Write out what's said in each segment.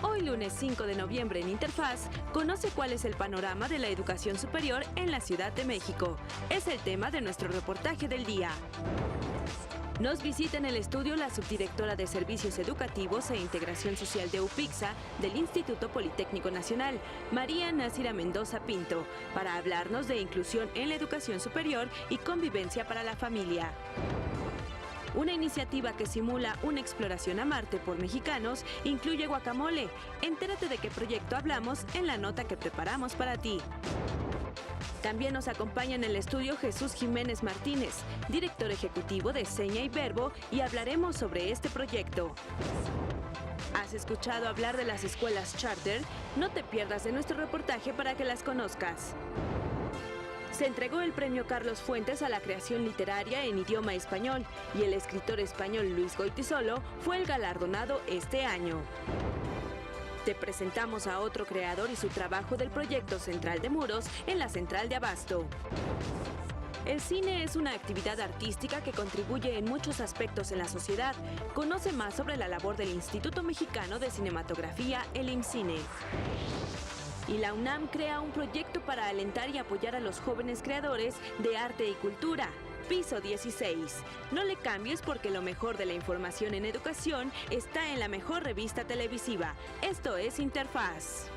Hoy lunes 5 de noviembre en Interfaz, conoce cuál es el panorama de la educación superior en la Ciudad de México. Es el tema de nuestro reportaje del día. Nos visita en el estudio la subdirectora de Servicios Educativos e Integración Social de UPIXA del Instituto Politécnico Nacional, María Násira Mendoza Pinto, para hablarnos de inclusión en la educación superior y convivencia para la familia. Una iniciativa que simula una exploración a Marte por mexicanos incluye guacamole. Entérate de qué proyecto hablamos en la nota que preparamos para ti. También nos acompaña en el estudio Jesús Jiménez Martínez, director ejecutivo de Seña y Verbo, y hablaremos sobre este proyecto. ¿Has escuchado hablar de las escuelas charter? No te pierdas de nuestro reportaje para que las conozcas. Se entregó el premio Carlos Fuentes a la creación literaria en idioma español y el escritor español Luis Goytisolo fue el galardonado este año. Te presentamos a otro creador y su trabajo del proyecto Central de Muros en la Central de Abasto. El cine es una actividad artística que contribuye en muchos aspectos en la sociedad. Conoce más sobre la labor del Instituto Mexicano de Cinematografía, el IMCINE. Y la UNAM crea un proyecto para alentar y apoyar a los jóvenes creadores de arte y cultura. Piso 16. No le cambies porque lo mejor de la información en educación está en la mejor revista televisiva. Esto es Interfaz.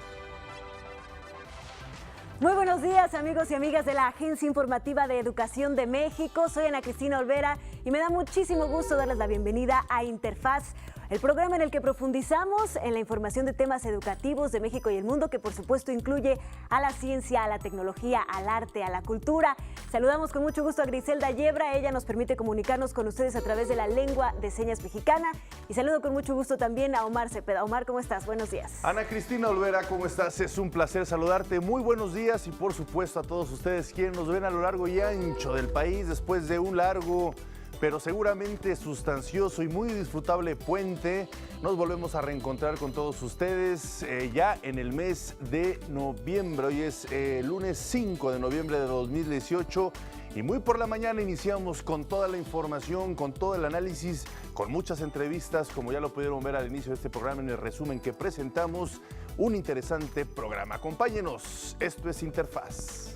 Muy buenos días, amigos y amigas de la Agencia Informativa de Educación de México. Soy Ana Cristina Olvera y me da muchísimo gusto darles la bienvenida a Interfaz, el programa en el que profundizamos en la información de temas educativos de México y el mundo, que por supuesto incluye a la ciencia, a la tecnología, al arte, a la cultura. Saludamos con mucho gusto a Griselda Yebra. Ella nos permite comunicarnos con ustedes a través de la lengua de señas mexicana. Y saludo con mucho gusto también a Omar Cepeda. Omar, ¿cómo estás? Buenos días. Ana Cristina Olvera, ¿cómo estás? Es un placer saludarte. Muy buenos días y por supuesto a todos ustedes quienes nos ven a lo largo y ancho del país después de un largo, pero seguramente sustancioso y muy disfrutable puente. Nos volvemos a reencontrar con todos ustedes ya en el mes de noviembre. Hoy es lunes 5 de noviembre de 2018 y muy por la mañana iniciamos con toda la información, con todo el análisis, con muchas entrevistas, como ya lo pudieron ver al inicio de este programa en el resumen que presentamos. Un interesante programa. Acompáñenos, esto es Interfaz.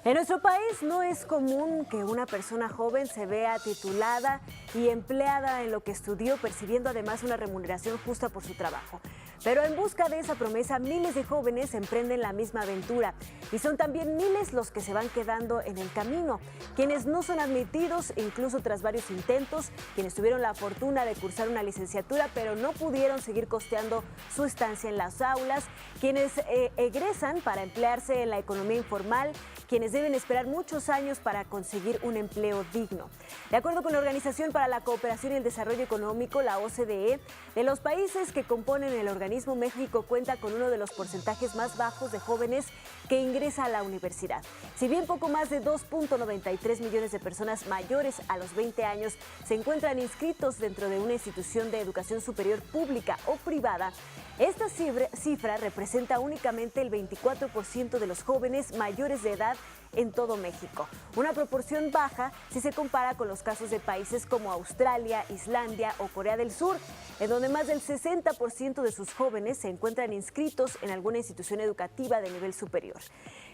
En nuestro país no es común que una persona joven se vea titulada y empleada en lo que estudió, percibiendo además una remuneración justa por su trabajo. Pero en busca de esa promesa, miles de jóvenes emprenden la misma aventura y son también miles los que se van quedando en el camino, quienes no son admitidos incluso tras varios intentos, quienes tuvieron la fortuna de cursar una licenciatura pero no pudieron seguir costeando su estancia en las aulas, quienes egresan para emplearse en la economía informal, quienes deben esperar muchos años para conseguir un empleo digno. De acuerdo con la Organización para la Cooperación y el Desarrollo Económico, la OCDE, de los países que componen el organismo, México cuenta con uno de los porcentajes más bajos de jóvenes que ingresa a la universidad. Si bien poco más de 2.93 millones de personas mayores a los 20 años se encuentran inscritos dentro de una institución de educación superior pública o privada, esta cifra representa únicamente el 24% de los jóvenes mayores de edad en todo México. Una proporción baja si se compara con los casos de países como Australia, Islandia o Corea del Sur, en donde más del 60% de sus jóvenes se encuentran inscritos en alguna institución educativa de nivel superior.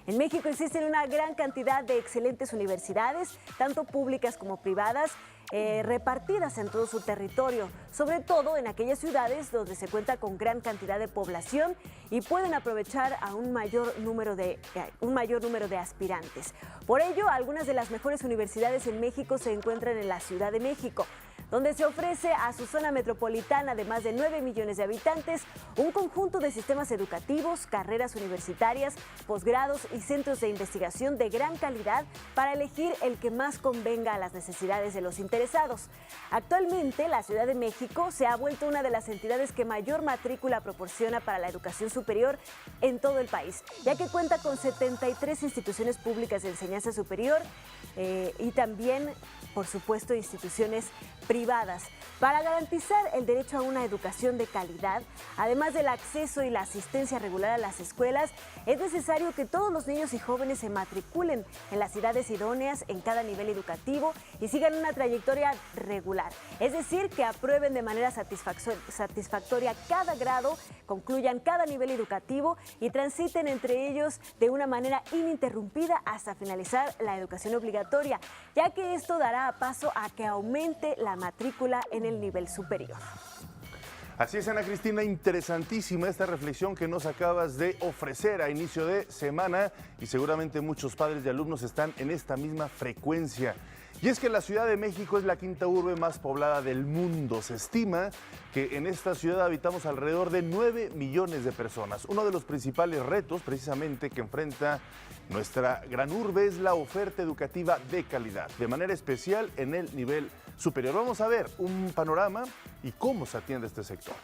En México existen una gran cantidad de excelentes universidades, tanto públicas como privadas, repartidas en todo su territorio, sobre todo en aquellas ciudades donde se cuenta con gran cantidad de población y pueden aprovechar a un mayor número de aspirantes. Por ello, algunas de las mejores universidades en México se encuentran en la Ciudad de México, donde se ofrece a su zona metropolitana de más de 9 millones de habitantes un conjunto de sistemas educativos, carreras universitarias, posgrados y centros de investigación de gran calidad para elegir el que más convenga a las necesidades de los interesados. Actualmente, la Ciudad de México se ha vuelto una de las entidades que mayor matrícula proporciona para la educación superior en todo el país, ya que cuenta con 73 instituciones públicas de enseñanza superior y también, por supuesto, instituciones privadas privadas. Para garantizar el derecho a una educación de calidad, además del acceso y la asistencia regular a las escuelas, es necesario que todos los niños y jóvenes se matriculen en las edades idóneas en cada nivel educativo y sigan una trayectoria regular. Es decir, que aprueben de manera satisfactoria cada grado, concluyan cada nivel educativo y transiten entre ellos de una manera ininterrumpida hasta finalizar la educación obligatoria, ya que esto dará paso a que aumente la matrícula en el nivel superior. Así es, Ana Cristina, interesantísima esta reflexión que nos acabas de ofrecer a inicio de semana y seguramente muchos padres y alumnos están en esta misma frecuencia. Y es que la Ciudad de México es la quinta urbe más poblada del mundo. Se estima que en esta ciudad habitamos alrededor de 9 millones de personas. Uno de los principales retos, precisamente, que enfrenta nuestra gran urbe es la oferta educativa de calidad, de manera especial en el nivel superior. Vamos a ver un panorama y cómo se atiende este sector.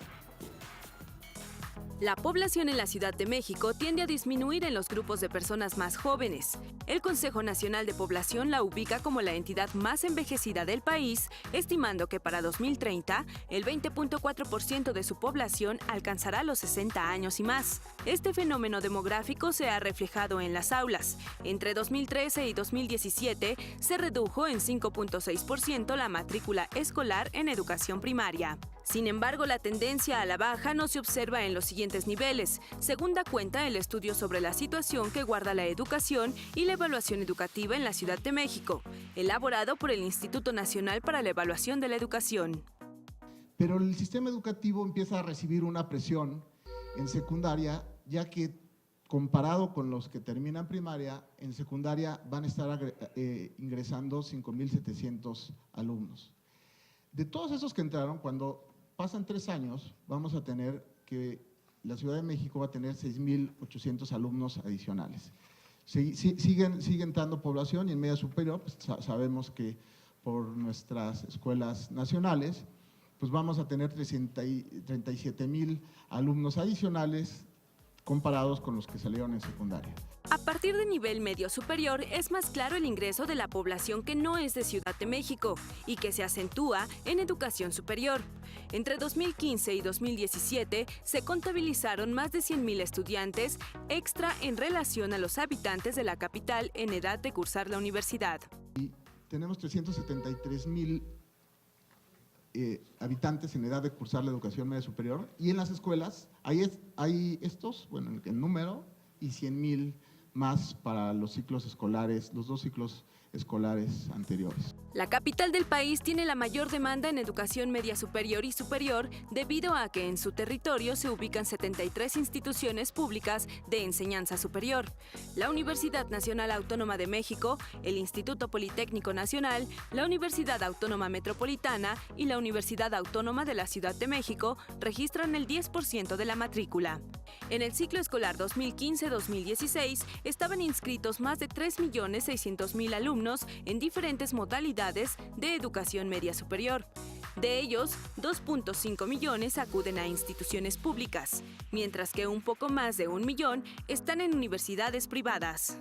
La población en la Ciudad de México tiende a disminuir en los grupos de personas más jóvenes. El Consejo Nacional de Población la ubica como la entidad más envejecida del país, estimando que para 2030 el 20.4% de su población alcanzará los 60 años y más. Este fenómeno demográfico se ha reflejado en las aulas. Entre 2013 y 2017 se redujo en 5.6% la matrícula escolar en educación primaria. Sin embargo, la tendencia a la baja no se observa en los siguientes niveles, según da cuenta el estudio sobre la situación que guarda la educación y la evaluación educativa en la Ciudad de México, elaborado por el Instituto Nacional para la Evaluación de la Educación. Pero el sistema educativo empieza a recibir una presión en secundaria, ya que comparado con los que terminan primaria, en secundaria van a estar ingresando 5,700 alumnos. De todos esos que entraron, cuando pasan 3 años, vamos a tener que la Ciudad de México va a tener 6,800 alumnos adicionales. Siguen entrando población y en media superior, pues sabemos que por nuestras escuelas nacionales, pues vamos a tener 37,000 alumnos adicionales comparados con los que salieron en secundaria. A partir de nivel medio superior es más claro el ingreso de la población que no es de Ciudad de México y que se acentúa en educación superior. Entre 2015 y 2017 se contabilizaron más de 100,000 estudiantes extra en relación a los habitantes de la capital en edad de cursar la universidad. Y tenemos 373,000 habitantes en edad de cursar la educación media superior y en las escuelas hay estos, bueno, en número, y 100,000 más para los ciclos escolares, los 2 ciclos escolares anteriores. La capital del país tiene la mayor demanda en educación media superior y superior debido a que en su territorio se ubican 73 instituciones públicas de enseñanza superior. La Universidad Nacional Autónoma de México, el Instituto Politécnico Nacional, la Universidad Autónoma Metropolitana y la Universidad Autónoma de la Ciudad de México registran el 10% de la matrícula. En el ciclo escolar 2015-2016 estaban inscritos más de 3,600,000 alumnos en diferentes modalidades de educación media superior. De ellos, 2.5 millones acuden a instituciones públicas, mientras que un poco más de 1 millón están en universidades privadas.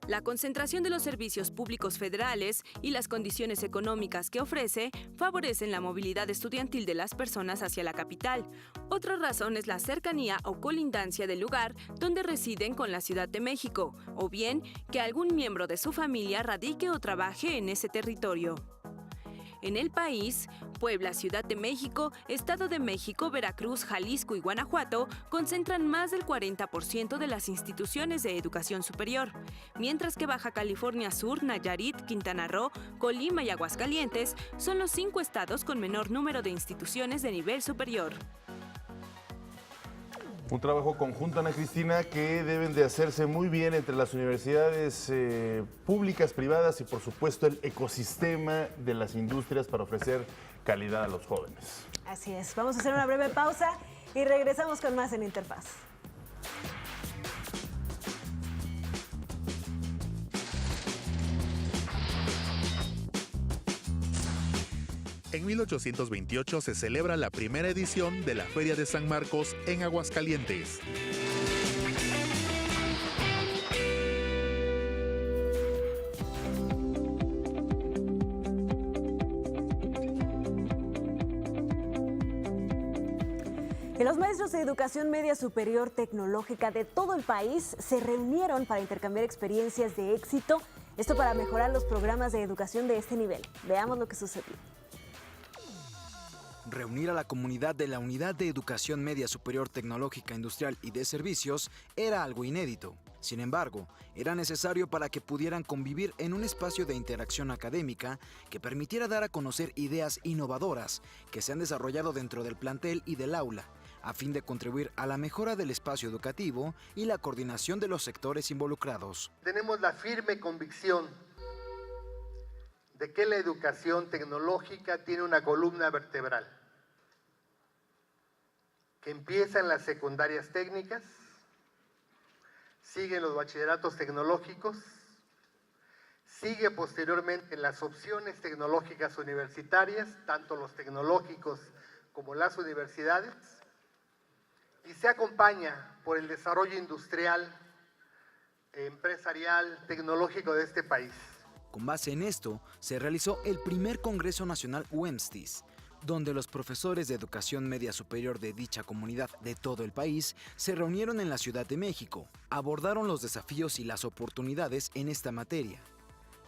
La concentración de los servicios públicos federales y las condiciones económicas que ofrece favorecen la movilidad estudiantil de las personas hacia la capital. Otra razón es la cercanía o colindancia del lugar donde residen con la Ciudad de México, o bien que algún miembro de su familia radique o trabaje en ese territorio. En el país, Puebla, Ciudad de México, Estado de México, Veracruz, Jalisco y Guanajuato concentran más del 40% de las instituciones de educación superior, mientras que Baja California Sur, Nayarit, Quintana Roo, Colima y Aguascalientes son los 5 estados con menor número de instituciones de nivel superior. Un trabajo conjunto, Ana Cristina, que deben de hacerse muy bien entre las universidades públicas, privadas y, por supuesto, el ecosistema de las industrias para ofrecer calidad a los jóvenes. Así es. Vamos a hacer una breve pausa y regresamos con más en Interfaz. En 1828 se celebra la primera edición de la Feria de San Marcos en Aguascalientes. Y los maestros de educación media superior tecnológica de todo el país se reunieron para intercambiar experiencias de éxito, esto para mejorar los programas de educación de este nivel. Veamos lo que sucedió. Reunir a la comunidad de la Unidad de Educación Media Superior Tecnológica Industrial y de Servicios era algo inédito. Sin embargo, era necesario para que pudieran convivir en un espacio de interacción académica que permitiera dar a conocer ideas innovadoras que se han desarrollado dentro del plantel y del aula, a fin de contribuir a la mejora del espacio educativo y la coordinación de los sectores involucrados. Tenemos la firme convicción de que la educación tecnológica tiene una columna vertebral que empieza en las secundarias técnicas, sigue en los bachilleratos tecnológicos, sigue posteriormente en las opciones tecnológicas universitarias, tanto los tecnológicos como las universidades, y se acompaña por el desarrollo industrial, empresarial, tecnológico de este país. Con base en esto, se realizó el primer Congreso Nacional WEMSTIS, donde los profesores de educación media superior de dicha comunidad de todo el país se reunieron en la Ciudad de México, abordaron los desafíos y las oportunidades en esta materia.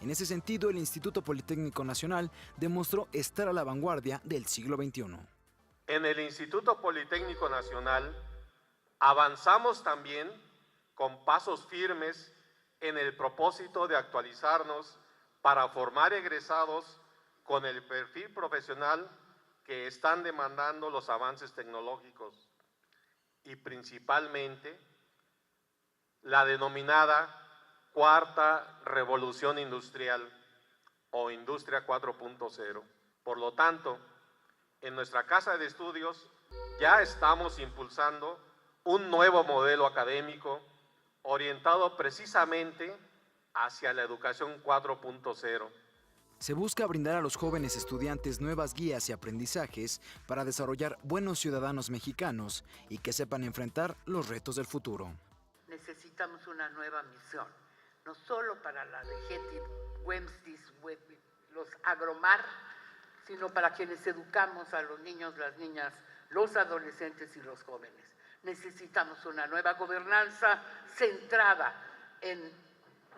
En ese sentido, el Instituto Politécnico Nacional demostró estar a la vanguardia del siglo XXI. En el Instituto Politécnico Nacional avanzamos también con pasos firmes en el propósito de actualizarnos para formar egresados con el perfil profesional que están demandando los avances tecnológicos y principalmente la denominada Cuarta Revolución Industrial o Industria 4.0. Por lo tanto, en nuestra casa de estudios ya estamos impulsando un nuevo modelo académico orientado precisamente hacia la educación 4.0. Se busca brindar a los jóvenes estudiantes nuevas guías y aprendizajes para desarrollar buenos ciudadanos mexicanos y que sepan enfrentar los retos del futuro. Necesitamos una nueva misión, no solo para la DGETI, WEMSTIS, los Agromar, sino para quienes educamos a los niños, las niñas, los adolescentes y los jóvenes. Necesitamos una nueva gobernanza centrada en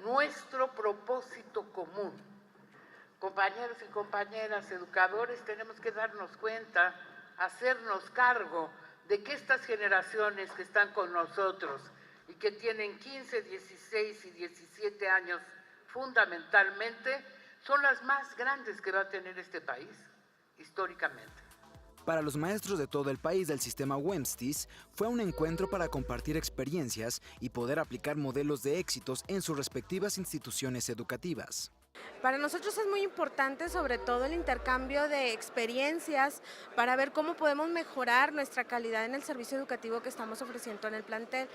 nuestro propósito común. Compañeros y compañeras, educadores, tenemos que darnos cuenta, hacernos cargo de que estas generaciones que están con nosotros y que tienen 15, 16 y 17 años fundamentalmente, son las más grandes que va a tener este país históricamente. Para los maestros de todo el país del sistema WEMSTIS, fue un encuentro para compartir experiencias y poder aplicar modelos de éxitos en sus respectivas instituciones educativas. Para nosotros es muy importante sobre todo el intercambio de experiencias para ver cómo podemos mejorar nuestra calidad en el servicio educativo que estamos ofreciendo en el plantel,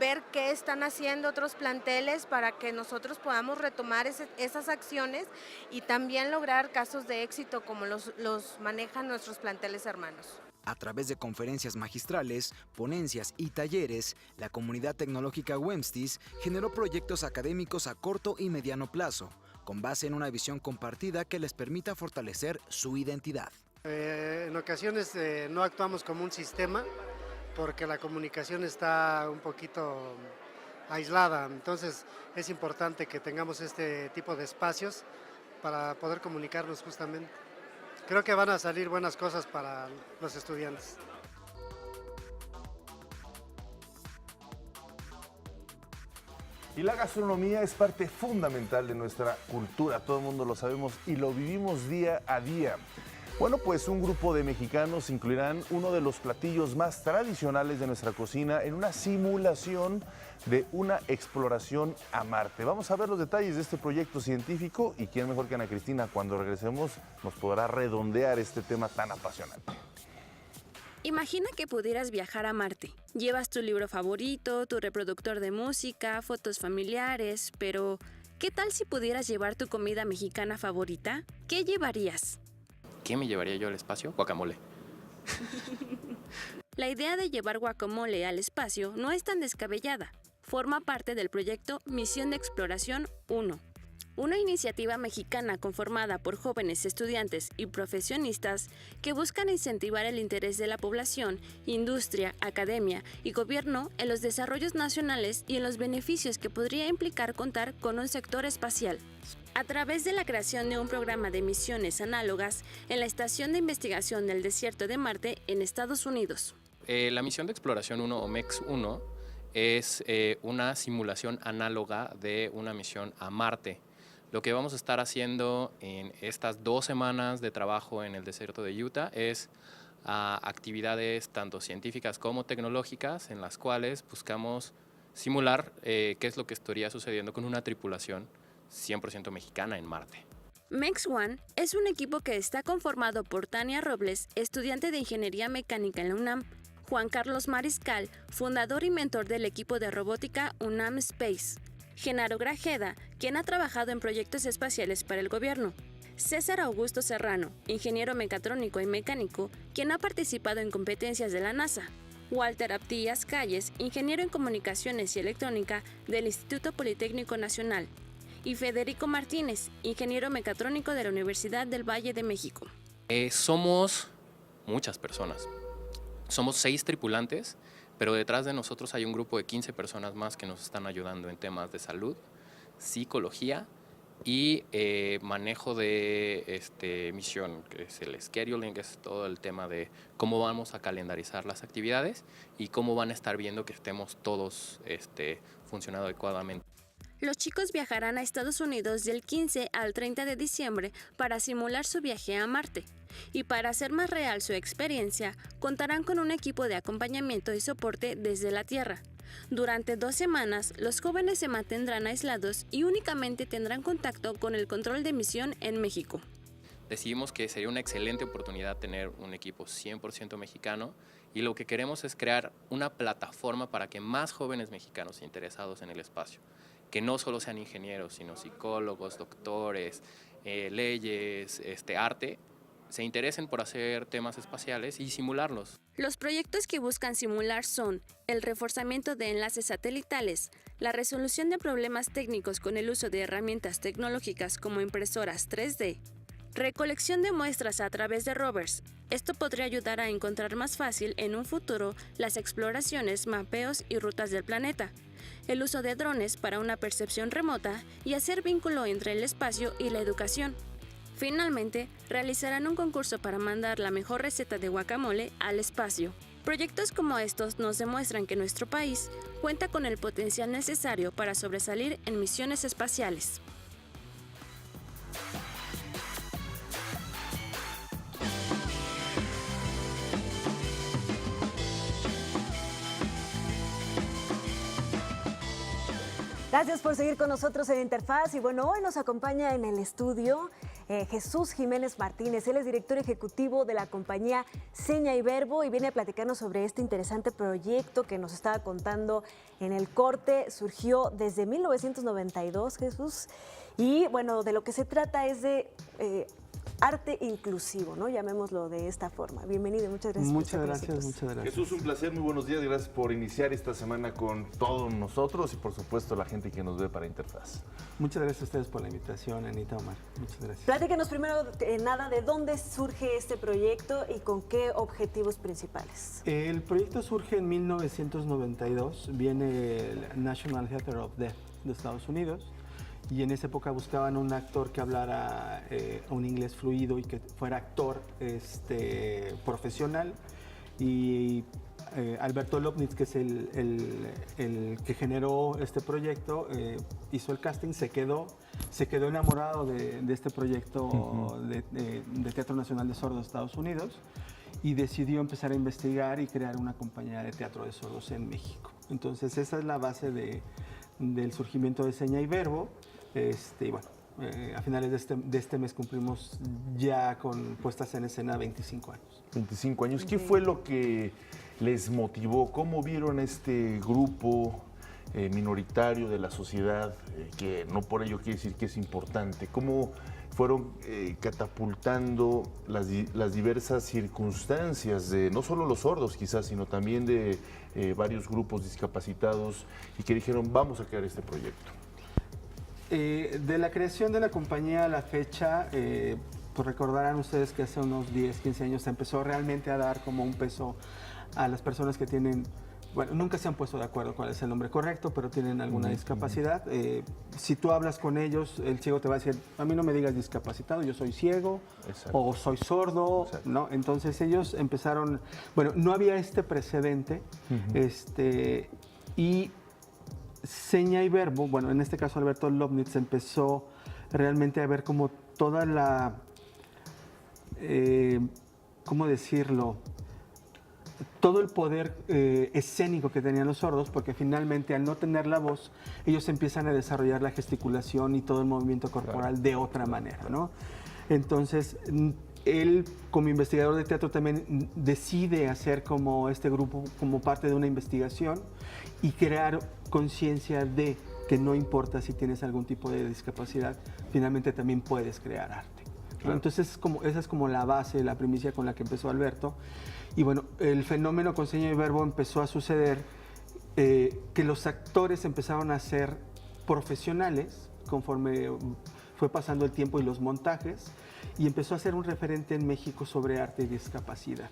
ver qué están haciendo otros planteles para que nosotros podamos retomar esas acciones y también lograr casos de éxito como los manejan nuestros planteles hermanos. A través de conferencias magistrales, ponencias y talleres, la comunidad tecnológica WEMSTIS generó proyectos académicos a corto y mediano plazo, con base en una visión compartida que les permita fortalecer su identidad. En ocasiones no actuamos como un sistema porque la comunicación está un poquito aislada, entonces es importante que tengamos este tipo de espacios para poder comunicarnos justamente. Creo que van a salir buenas cosas para los estudiantes. Y la gastronomía es parte fundamental de nuestra cultura, todo el mundo lo sabemos y lo vivimos día a día. Bueno, pues un grupo de mexicanos incluirán uno de los platillos más tradicionales de nuestra cocina en una simulación de una exploración a Marte. Vamos a ver los detalles de este proyecto científico y quién mejor que Ana Cristina cuando regresemos nos podrá redondear este tema tan apasionante. Imagina que pudieras viajar a Marte. Llevas tu libro favorito, tu reproductor de música, fotos familiares, pero ¿qué tal si pudieras llevar tu comida mexicana favorita? ¿Qué llevarías? ¿Qué me llevaría yo al espacio? Guacamole. La idea de llevar guacamole al espacio no es tan descabellada. Forma parte del proyecto Misión de Exploración 1, una iniciativa mexicana conformada por jóvenes estudiantes y profesionistas que buscan incentivar el interés de la población, industria, academia y gobierno en los desarrollos nacionales y en los beneficios que podría implicar contar con un sector espacial. A través de la creación de un programa de misiones análogas en la Estación de Investigación del Desierto de Marte en Estados Unidos. La misión de exploración 1 o MEX-1 es una simulación análoga de una misión a Marte. Lo que vamos a estar haciendo en estas 2 semanas de trabajo en el desierto de Utah es actividades tanto científicas como tecnológicas en las cuales buscamos simular qué es lo que estaría sucediendo con una tripulación 100% mexicana en Marte. MEX-1 es un equipo que está conformado por Tania Robles, estudiante de Ingeniería Mecánica en la UNAM, Juan Carlos Mariscal, fundador y mentor del equipo de robótica UNAM Space, Genaro Grajeda, quien ha trabajado en proyectos espaciales para el gobierno, César Augusto Serrano, ingeniero mecatrónico y mecánico, quien ha participado en competencias de la NASA, Walter Aptías Calles, ingeniero en comunicaciones y electrónica del Instituto Politécnico Nacional, y Federico Martínez, ingeniero mecatrónico de la Universidad del Valle de México. Somos muchas personas. Somos 6 tripulantes, pero detrás de nosotros hay un grupo de 15 personas más que nos están ayudando en temas de salud, psicología y manejo de misión, que es el scheduling, que es todo el tema de cómo vamos a calendarizar las actividades y cómo van a estar viendo que estemos todos funcionando adecuadamente. Los chicos viajarán a Estados Unidos del 15 al 30 de diciembre para simular su viaje a Marte. Y para hacer más real su experiencia, contarán con un equipo de acompañamiento y soporte desde la Tierra. Durante 2 semanas, los jóvenes se mantendrán aislados y únicamente tendrán contacto con el control de misión en México. Decidimos que sería una excelente oportunidad tener un equipo 100% mexicano y lo que queremos es crear una plataforma para que más jóvenes mexicanos interesados en el espacio, que no solo sean ingenieros, sino psicólogos, doctores, leyes, arte, se interesen por hacer temas espaciales y simularlos. Los proyectos que buscan simular son el reforzamiento de enlaces satelitales, la resolución de problemas técnicos con el uso de herramientas tecnológicas como impresoras 3D, recolección de muestras a través de rovers. Esto podría ayudar a encontrar más fácil en un futuro las exploraciones, mapeos y rutas del planeta, el uso de drones para una percepción remota y hacer vínculo entre el espacio y la educación. Finalmente, realizarán un concurso para mandar la mejor receta de guacamole al espacio. Proyectos como estos nos demuestran que nuestro país cuenta con el potencial necesario para sobresalir en misiones espaciales. Gracias por seguir con nosotros en Interfaz. Y bueno, hoy nos acompaña en el estudio Jesús Jiménez Martínez. Él es director ejecutivo de la compañía Seña y Verbo y viene a platicarnos sobre este interesante proyecto que nos estaba contando en el corte. Surgió desde 1992, Jesús. Y bueno, de lo que se trata es de arte inclusivo, ¿no? Llamémoslo de esta forma. Bienvenido, muchas gracias. Muchas gracias. Jesús, un placer, muy buenos días. Gracias por iniciar esta semana con todos nosotros y por supuesto la gente que nos ve para Interfaz. Muchas gracias a ustedes por la invitación, Anita, Omar. Muchas gracias. Platícanos primero nada de dónde surge este proyecto y con qué objetivos principales. El proyecto surge en 1992, viene el National Theatre of Deaf de Estados Unidos. Y en esa época buscaban un actor que hablara un inglés fluido y que fuera actor profesional. Y Alberto Lobnitz, que es el que generó este proyecto, hizo el casting, se quedó enamorado de este proyecto de Teatro Nacional de Sordos de Estados Unidos y decidió empezar a investigar y crear una compañía de teatro de sordos en México. Entonces esa es la base del surgimiento de Seña y Verbo. Y bueno, a finales de este mes cumplimos ya con puestas en escena 25 años. 25 años. ¿Qué fue lo que les motivó? ¿Cómo vieron este grupo minoritario de la sociedad, que no por ello quiere decir que es importante? ¿Cómo fueron catapultando las diversas circunstancias de no solo los sordos quizás, sino también de varios grupos discapacitados y que dijeron vamos a crear este proyecto? de la creación de la compañía a la fecha, pues recordarán ustedes que hace unos 10, 15 años se empezó realmente a dar como un peso a las personas que tienen, bueno, nunca se han puesto de acuerdo cuál es el nombre correcto, pero tienen alguna discapacidad. Si tú hablas con ellos, el ciego te va a decir, a mí no me digas discapacitado, yo soy ciego. Exacto. O soy sordo, exacto, ¿no? Entonces ellos empezaron, bueno, no había este precedente, y Seña y Verbo, bueno, en este caso Alberto Lobnitz empezó realmente a ver como toda la, ¿cómo decirlo? Todo el poder escénico que tenían los sordos, porque finalmente al no tener la voz, ellos empiezan a desarrollar la gesticulación y todo el movimiento corporal de otra manera, ¿no? Entonces, él como investigador de teatro también decide hacer como este grupo como parte de una investigación y crear conciencia de que no importa si tienes algún tipo de discapacidad, finalmente también puedes crear arte, ¿no? Claro. Entonces, esa es como la base, la primicia con la que empezó Alberto. Y bueno, el fenómeno con Seña y Verbo empezó a suceder que los actores empezaron a ser profesionales conforme fue pasando el tiempo y los montajes, y empezó a ser un referente en México sobre arte y discapacidad,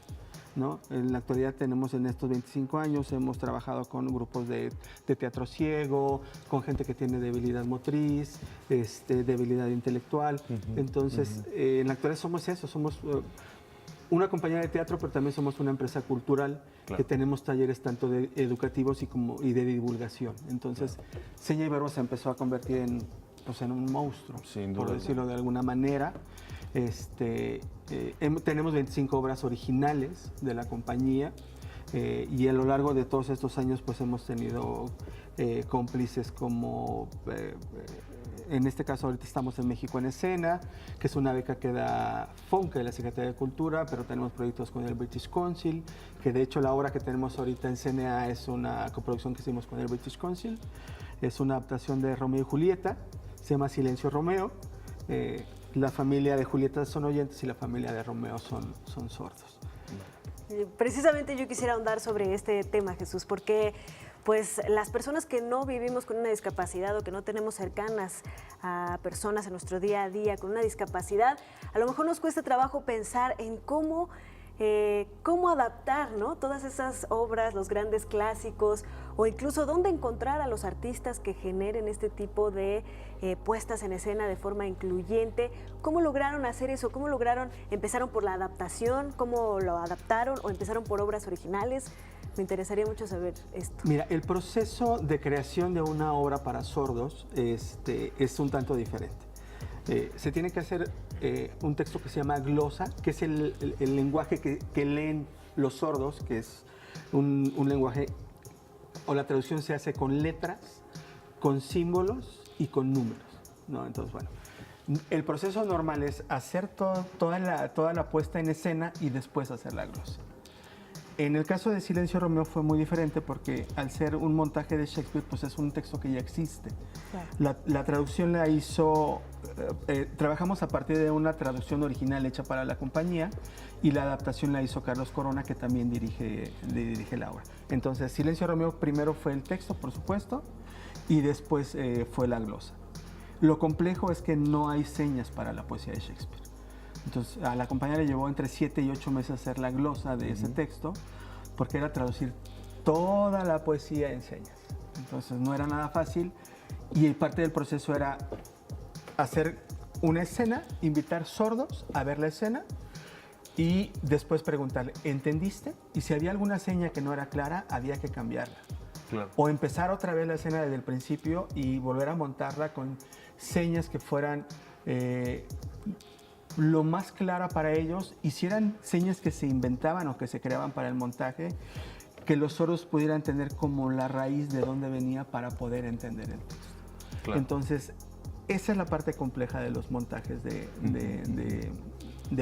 ¿no? En la actualidad tenemos en estos 25 años, hemos trabajado con grupos de teatro ciego, con gente que tiene debilidad motriz, debilidad intelectual. Entonces, en la actualidad somos eso, somos una compañía de teatro, pero también somos una empresa cultural, claro, que tenemos talleres tanto educativos y de divulgación. Entonces, claro, Seña y Verbo se empezó a convertir en un monstruo, por decirlo de alguna manera. Tenemos 25 obras originales de la compañía, y a lo largo de todos estos años pues hemos tenido cómplices como... en este caso ahorita estamos en México en Escena, que es una beca que da FONCA de la Secretaría de Cultura, pero tenemos proyectos con el British Council, que de hecho la obra que tenemos ahorita en CNA es una coproducción que hicimos con el British Council. Es una adaptación de Romeo y Julieta, se llama Silencio Romeo. La familia de Julieta son oyentes y la familia de Romeo son sordos. Precisamente yo quisiera ahondar sobre este tema, Jesús, porque pues las personas que no vivimos con una discapacidad o que no tenemos cercanas a personas en nuestro día a día con una discapacidad, a lo mejor nos cuesta trabajo pensar en cómo adaptar, ¿no?, todas esas obras, los grandes clásicos, o incluso dónde encontrar a los artistas que generen este tipo de puestas en escena de forma incluyente. ¿Cómo lograron hacer eso? ¿Cómo lograron? ¿Empezaron por la adaptación? ¿Cómo lo adaptaron? ¿O empezaron por obras originales? Me interesaría mucho saber esto. Mira, el proceso de creación de una obra para sordos es un tanto diferente. Se tiene que hacer un texto que se llama glosa, que es el lenguaje que leen los sordos, que es un lenguaje, o la traducción se hace con letras, con símbolos y con números, ¿no? Entonces, bueno, el proceso normal es hacer toda la puesta en escena y después hacer la glosa. En el caso de Silencio Romeo fue muy diferente porque al ser un montaje de Shakespeare, pues es un texto que ya existe. Claro. La traducción la hizo, trabajamos a partir de una traducción original hecha para la compañía, y la adaptación la hizo Carlos Corona, que también dirige la obra. Entonces, Silencio Romeo primero fue el texto, por supuesto, y después fue la glosa. Lo complejo es que no hay señas para la poesía de Shakespeare. Entonces, a la compañía le llevó entre 7 y 8 meses hacer la glosa de ese texto, porque era traducir toda la poesía en señas. Entonces, no era nada fácil, y parte del proceso era hacer una escena, invitar sordos a ver la escena, y después preguntarle, ¿entendiste? Y si había alguna seña que no era clara, había que cambiarla. Claro. O empezar otra vez la escena desde el principio y volver a montarla con señas que fueran lo más clara para ellos, y si eran señas que se inventaban o que se creaban para el montaje, que los sordos pudieran tener como la raíz de dónde venía para poder entender el texto. Claro. Entonces, esa es la parte compleja de los montajes de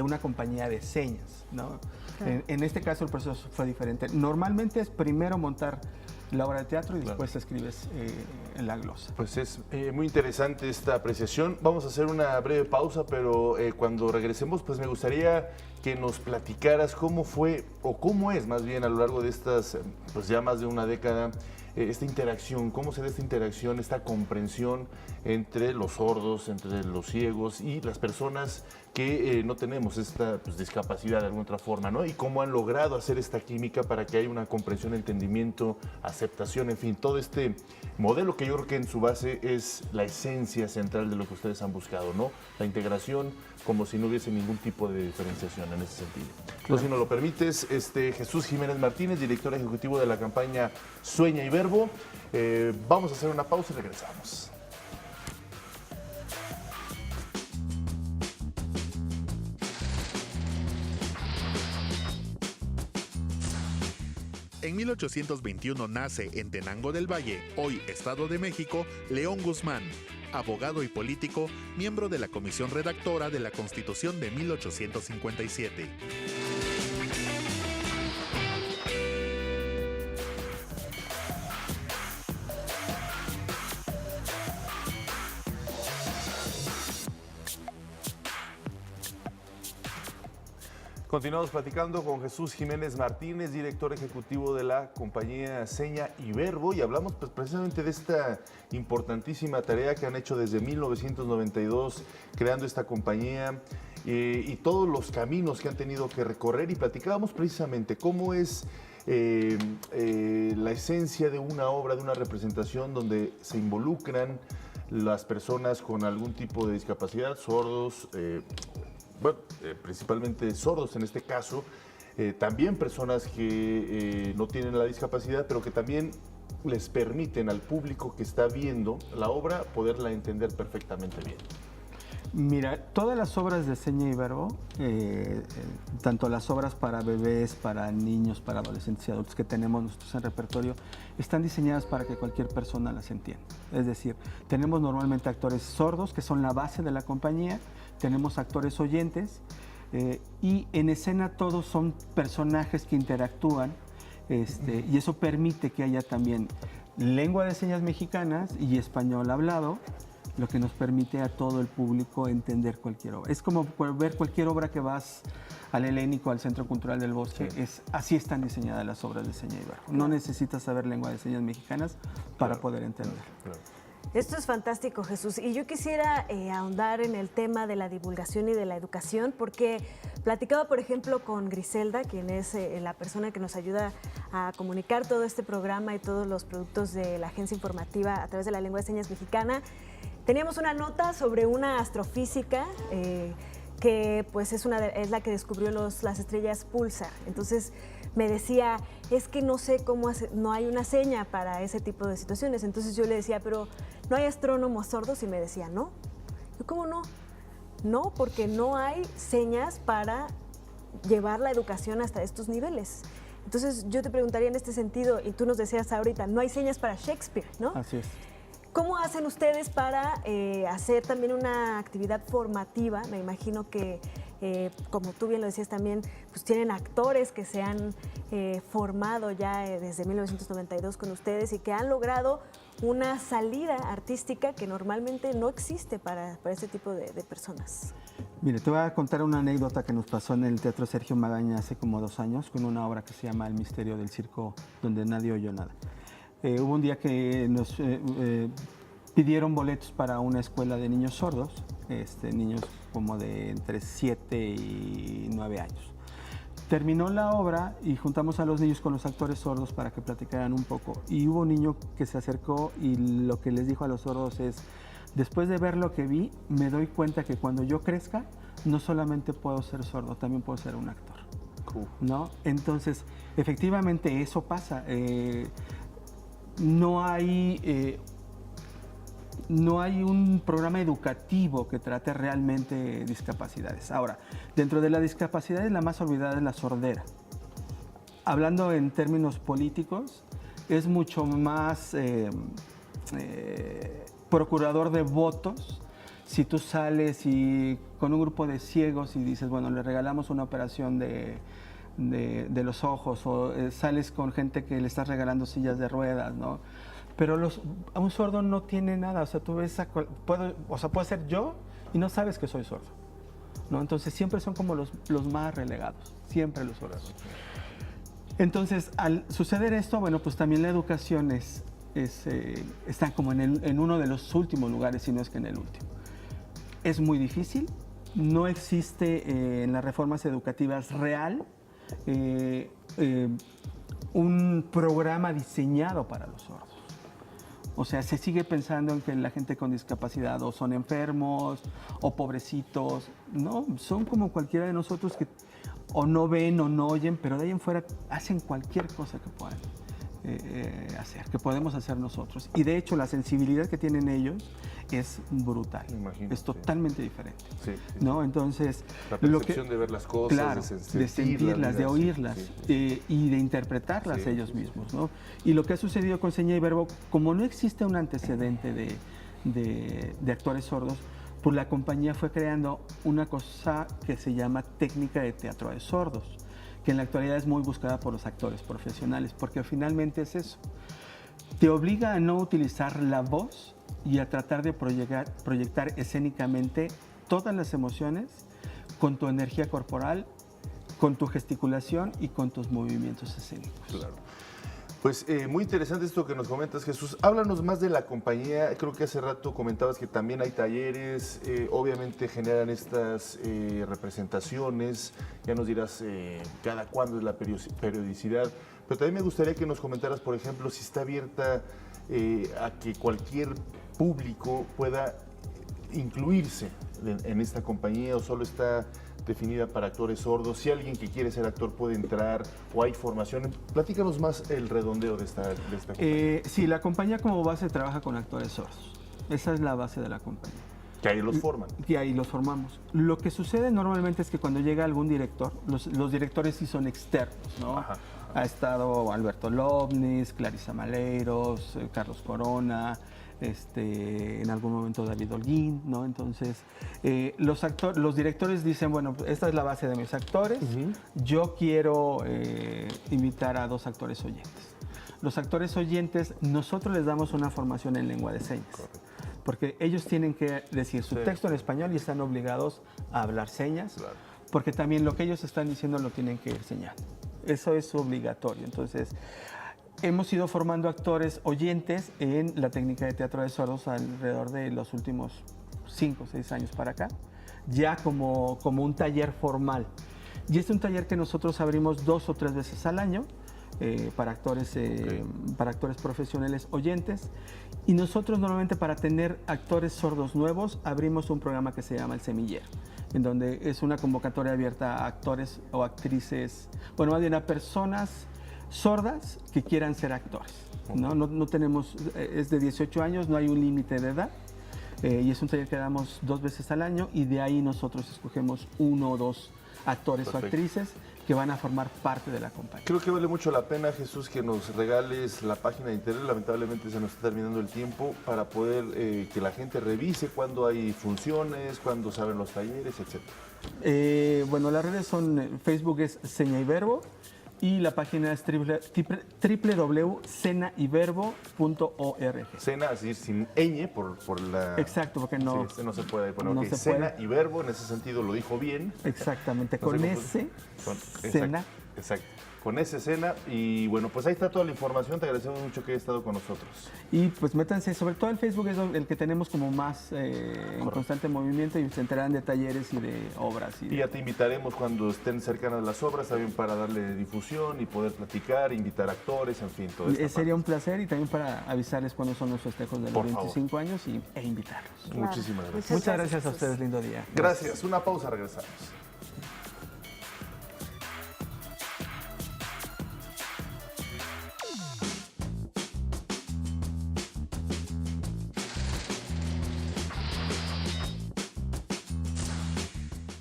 una compañía de señas, ¿no? Claro. En este caso el proceso fue diferente. Normalmente es primero montar la obra de teatro y después escribes la glosa. Pues es muy interesante esta apreciación. Vamos a hacer una breve pausa, pero cuando regresemos, pues me gustaría que nos platicaras cómo fue, o cómo es más bien a lo largo de estas, pues ya más de una década, esta interacción, cómo se da esta interacción, esta comprensión entre los sordos, entre los ciegos y las personas que no tenemos esta discapacidad de alguna otra forma, ¿no? Y cómo han logrado hacer esta química para que haya una comprensión, entendimiento, aceptación, en fin, todo este modelo que yo creo que en su base es la esencia central de lo que ustedes han buscado, ¿no? La integración como si no hubiese ningún tipo de diferenciación en ese sentido. Entonces, si nos lo permites, Jesús Jiménez Martínez, director ejecutivo de la campaña Sueña y Verbo, vamos a hacer una pausa y regresamos. En 1821 nace en Tenango del Valle, hoy Estado de México, León Guzmán, abogado y político, miembro de la comisión redactora de la Constitución de 1857. Continuamos platicando con Jesús Jiménez Martínez, director ejecutivo de la compañía Seña y Verbo, y hablamos precisamente de esta importantísima tarea que han hecho desde 1992 creando esta compañía y todos los caminos que han tenido que recorrer, y platicábamos precisamente cómo es la esencia de una obra, de una representación donde se involucran las personas con algún tipo de discapacidad, sordos, principalmente sordos en este caso, también personas que no tienen la discapacidad, pero que también les permiten al público que está viendo la obra poderla entender perfectamente bien. Mira, todas las obras de Seña y Verbo, tanto las obras para bebés, para niños, para adolescentes y adultos que tenemos nosotros en repertorio, están diseñadas para que cualquier persona las entienda. Es decir, tenemos normalmente actores sordos, que son la base de la compañía, tenemos actores oyentes, y en escena todos son personajes que interactúan, y eso permite que haya también lengua de señas mexicanas y español hablado, lo que nos permite a todo el público entender cualquier obra. Es como ver cualquier obra que vas al Helénico, al Centro Cultural del Bosque, así están diseñadas las obras de Seña y Verbo. No necesitas saber lengua de señas mexicanas para poder entender. Esto es fantástico, Jesús. Y yo quisiera ahondar en el tema de la divulgación y de la educación, porque platicaba, por ejemplo, con Griselda, quien es la persona que nos ayuda a comunicar todo este programa y todos los productos de la agencia informativa a través de la lengua de señas mexicana. Teníamos una nota sobre una astrofísica que pues es la que descubrió las estrellas pulsar. Entonces me decía, es que no sé cómo hacer, no hay una seña para ese tipo de situaciones. Entonces yo le decía, pero ¿no hay astrónomos sordos? Y me decía, no. Yo, ¿cómo no? No, porque no hay señas para llevar la educación hasta estos niveles. Entonces yo te preguntaría en este sentido, y tú nos decías ahorita, no hay señas para Shakespeare, ¿no? Así es. ¿Cómo hacen ustedes para hacer también una actividad formativa? Me imagino que, como tú bien lo decías también, pues tienen actores que se han formado ya desde 1992 con ustedes y que han logrado una salida artística que normalmente no existe para este tipo de personas. Mire, te voy a contar una anécdota que nos pasó en el Teatro Sergio Magaña hace como 2 años con una obra que se llama El misterio del circo, donde nadie oyó nada. Hubo un día que nos pidieron boletos para una escuela de niños sordos, niños como de entre 7 y 9 años. Terminó la obra y juntamos a los niños con los actores sordos para que platicaran un poco. Y hubo un niño que se acercó y lo que les dijo a los sordos es, después de ver lo que vi, me doy cuenta que cuando yo crezca, no solamente puedo ser sordo, también puedo ser un actor. ¿No? Entonces, efectivamente eso pasa. No hay un programa educativo que trate realmente discapacidades. Ahora, dentro de la discapacidad la más olvidada es la sordera. Hablando en términos políticos, es mucho más procurador de votos si tú sales con un grupo de ciegos y dices, bueno, le regalamos una operación de los ojos, o sales con gente que le estás regalando sillas de ruedas, ¿no? Pero a un sordo no tiene nada, o sea, tú ves, puede ser yo y no sabes que soy sordo, ¿no? Entonces siempre son como los más relegados, siempre los sordos. Entonces, al suceder esto, bueno, pues también la educación está como en uno de los últimos lugares, si no es que en el último. Es muy difícil, no existe en las reformas educativas real un programa diseñado para los sordos. O sea, se sigue pensando en que la gente con discapacidad o son enfermos o pobrecitos. No, son como cualquiera de nosotros que o no ven o no oyen, pero de ahí en fuera hacen cualquier cosa que puedan hacer, que podemos hacer nosotros. Y de hecho la sensibilidad que tienen ellos es brutal, es totalmente diferente. Sí, ¿no? Entonces, la percepción de ver las cosas, claro, de sentirlas, de oírlas y de interpretarlas ellos mismos, ¿no? Y lo que ha sucedido con Seña y Verbo, como no existe un antecedente de actores sordos, pues la compañía fue creando una cosa que se llama técnica de teatro de sordos, que en la actualidad es muy buscada por los actores profesionales, porque finalmente es eso. Te obliga a no utilizar la voz y a tratar de proyectar escénicamente todas las emociones con tu energía corporal, con tu gesticulación y con tus movimientos escénicos. Claro. Pues muy interesante esto que nos comentas, Jesús. Háblanos más de la compañía. Creo que hace rato comentabas que también hay talleres, obviamente generan estas representaciones. Ya nos dirás cada cuándo es la periodicidad. Pero también me gustaría que nos comentaras, por ejemplo, si está abierta a que cualquier público pueda incluirse en esta compañía o solo está definida para actores sordos. Si alguien que quiere ser actor puede entrar o hay formación. Platícanos más el redondeo de esta compañía. Sí, la compañía como base trabaja con actores sordos. Esa es la base de la compañía. Que ahí los forman. Que ahí los formamos. Lo que sucede normalmente es que cuando llega algún director, los directores sí son externos, ¿no? Ajá. Ha estado Alberto Lobnis, Clarisa Maleiros, Carlos Corona, en algún momento David Holguín, ¿no? Entonces, los directores dicen, bueno, esta es la base de mis actores, yo quiero invitar a 2 actores oyentes. Los actores oyentes, nosotros les damos una formación en lengua de señas. Correcto. Porque ellos tienen que decir su texto en español y están obligados a hablar señas, claro, porque también lo que ellos están diciendo lo tienen que enseñar. Eso es obligatorio. Entonces, hemos ido formando actores oyentes en la técnica de teatro de sordos alrededor de los últimos 5 o 6 años para acá, ya como un taller formal. Y es un taller que nosotros abrimos 2 o 3 veces al año para actores profesionales oyentes. Y nosotros normalmente para tener actores sordos nuevos abrimos un programa que se llama El Semillero, en donde es una convocatoria abierta a actores o actrices, bueno, más bien a personas sordas que quieran ser actores. No tenemos, es de 18 años, no hay un límite de edad, y es un taller que damos 2 veces al año y de ahí nosotros escogemos 1 o 2 actores o actrices que van a formar parte de la compañía. Creo que vale mucho la pena, Jesús, que nos regales la página de internet. Lamentablemente se nos está terminando el tiempo para poder que la gente revise cuándo hay funciones, cuándo se abren los talleres, etc. Bueno, las redes son, Facebook es Seña y Verbo y la página es www.senaiverbo.org. Sena, es decir, sin ñ por la... Exacto, porque no... Sí, no se puede poner. No okay. se Sena puede. y Verbo, en ese sentido lo dijo bien. Exactamente, no con S, Sena. Exacto. Con ese Sena. Y bueno, pues ahí está toda la información. Te agradecemos mucho que hayas estado con nosotros. Y pues métanse, sobre todo el Facebook es el que tenemos como más en constante movimiento y se enterarán de talleres y de obras. Y ya te invitaremos cuando estén cercanas las obras también para darle difusión y poder platicar, invitar actores, en fin, todo esto. Sería un placer y también para avisarles cuándo son los festejos de los 25 años e invitarlos. Claro. Muchísimas gracias. Muchas gracias a ustedes, lindo día. Gracias. Una pausa, regresamos.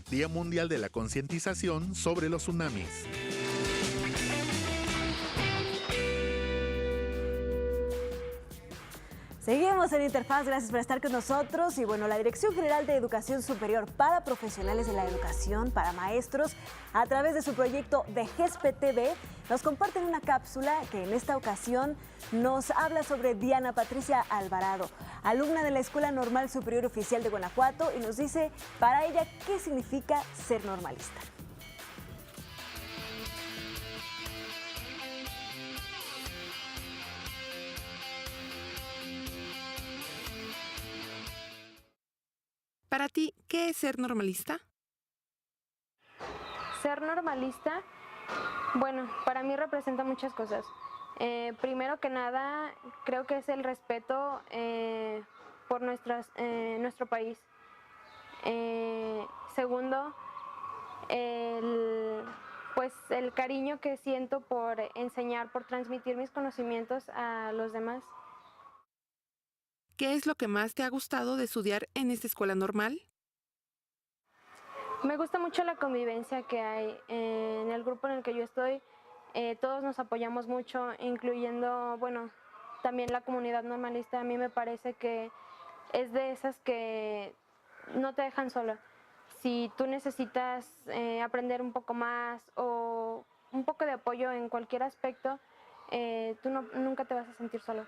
Día Mundial de la Concientización sobre los Tsunamis. Seguimos en Interfaz, gracias por estar con nosotros. Y bueno, la Dirección General de Educación Superior para Profesionales de la Educación, para maestros, a través de su proyecto de GESPE-TV, nos comparten una cápsula que en esta ocasión nos habla sobre Diana Patricia Alvarado, alumna de la Escuela Normal Superior Oficial de Guanajuato, y nos dice para ella qué significa ser normalista. Para ti, ¿qué es ser normalista? Ser normalista, bueno, para mí representa muchas cosas. Primero que nada, creo que es el respeto por nuestro país. Segundo, el cariño que siento por enseñar, por transmitir mis conocimientos a los demás. ¿Qué es lo que más te ha gustado de estudiar en esta escuela normal? Me gusta mucho la convivencia que hay en el grupo en el que yo estoy. Todos nos apoyamos mucho, incluyendo, bueno, también la comunidad normalista. A mí me parece que es de esas que no te dejan sola. Si tú necesitas aprender un poco más o un poco de apoyo en cualquier aspecto, tú nunca te vas a sentir solo.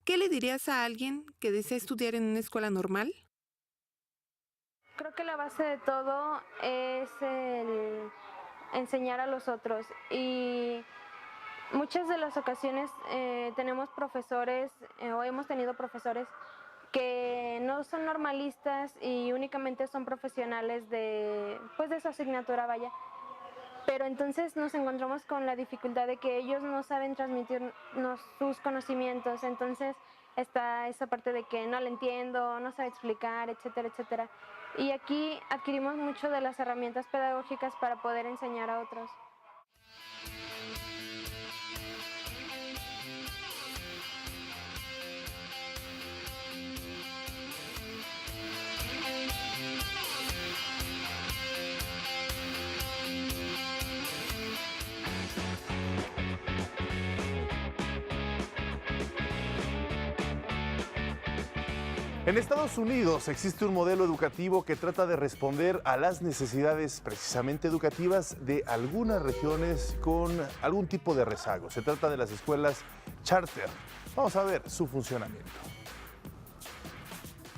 ¿Qué le dirías a alguien que desea estudiar en una escuela normal? Creo que la base de todo es el enseñar a los otros, y muchas de las ocasiones tenemos profesores o hemos tenido profesores que no son normalistas y únicamente son profesionales de su asignatura, vaya. Pero entonces nos encontramos con la dificultad de que ellos no saben transmitirnos sus conocimientos. Entonces está esa parte de que no la entiendo, no sabe explicar, etcétera, etcétera. Y aquí adquirimos mucho de las herramientas pedagógicas para poder enseñar a otros. En Estados Unidos existe un modelo educativo que trata de responder a las necesidades precisamente educativas de algunas regiones con algún tipo de rezago. Se trata de las escuelas charter. Vamos a ver su funcionamiento.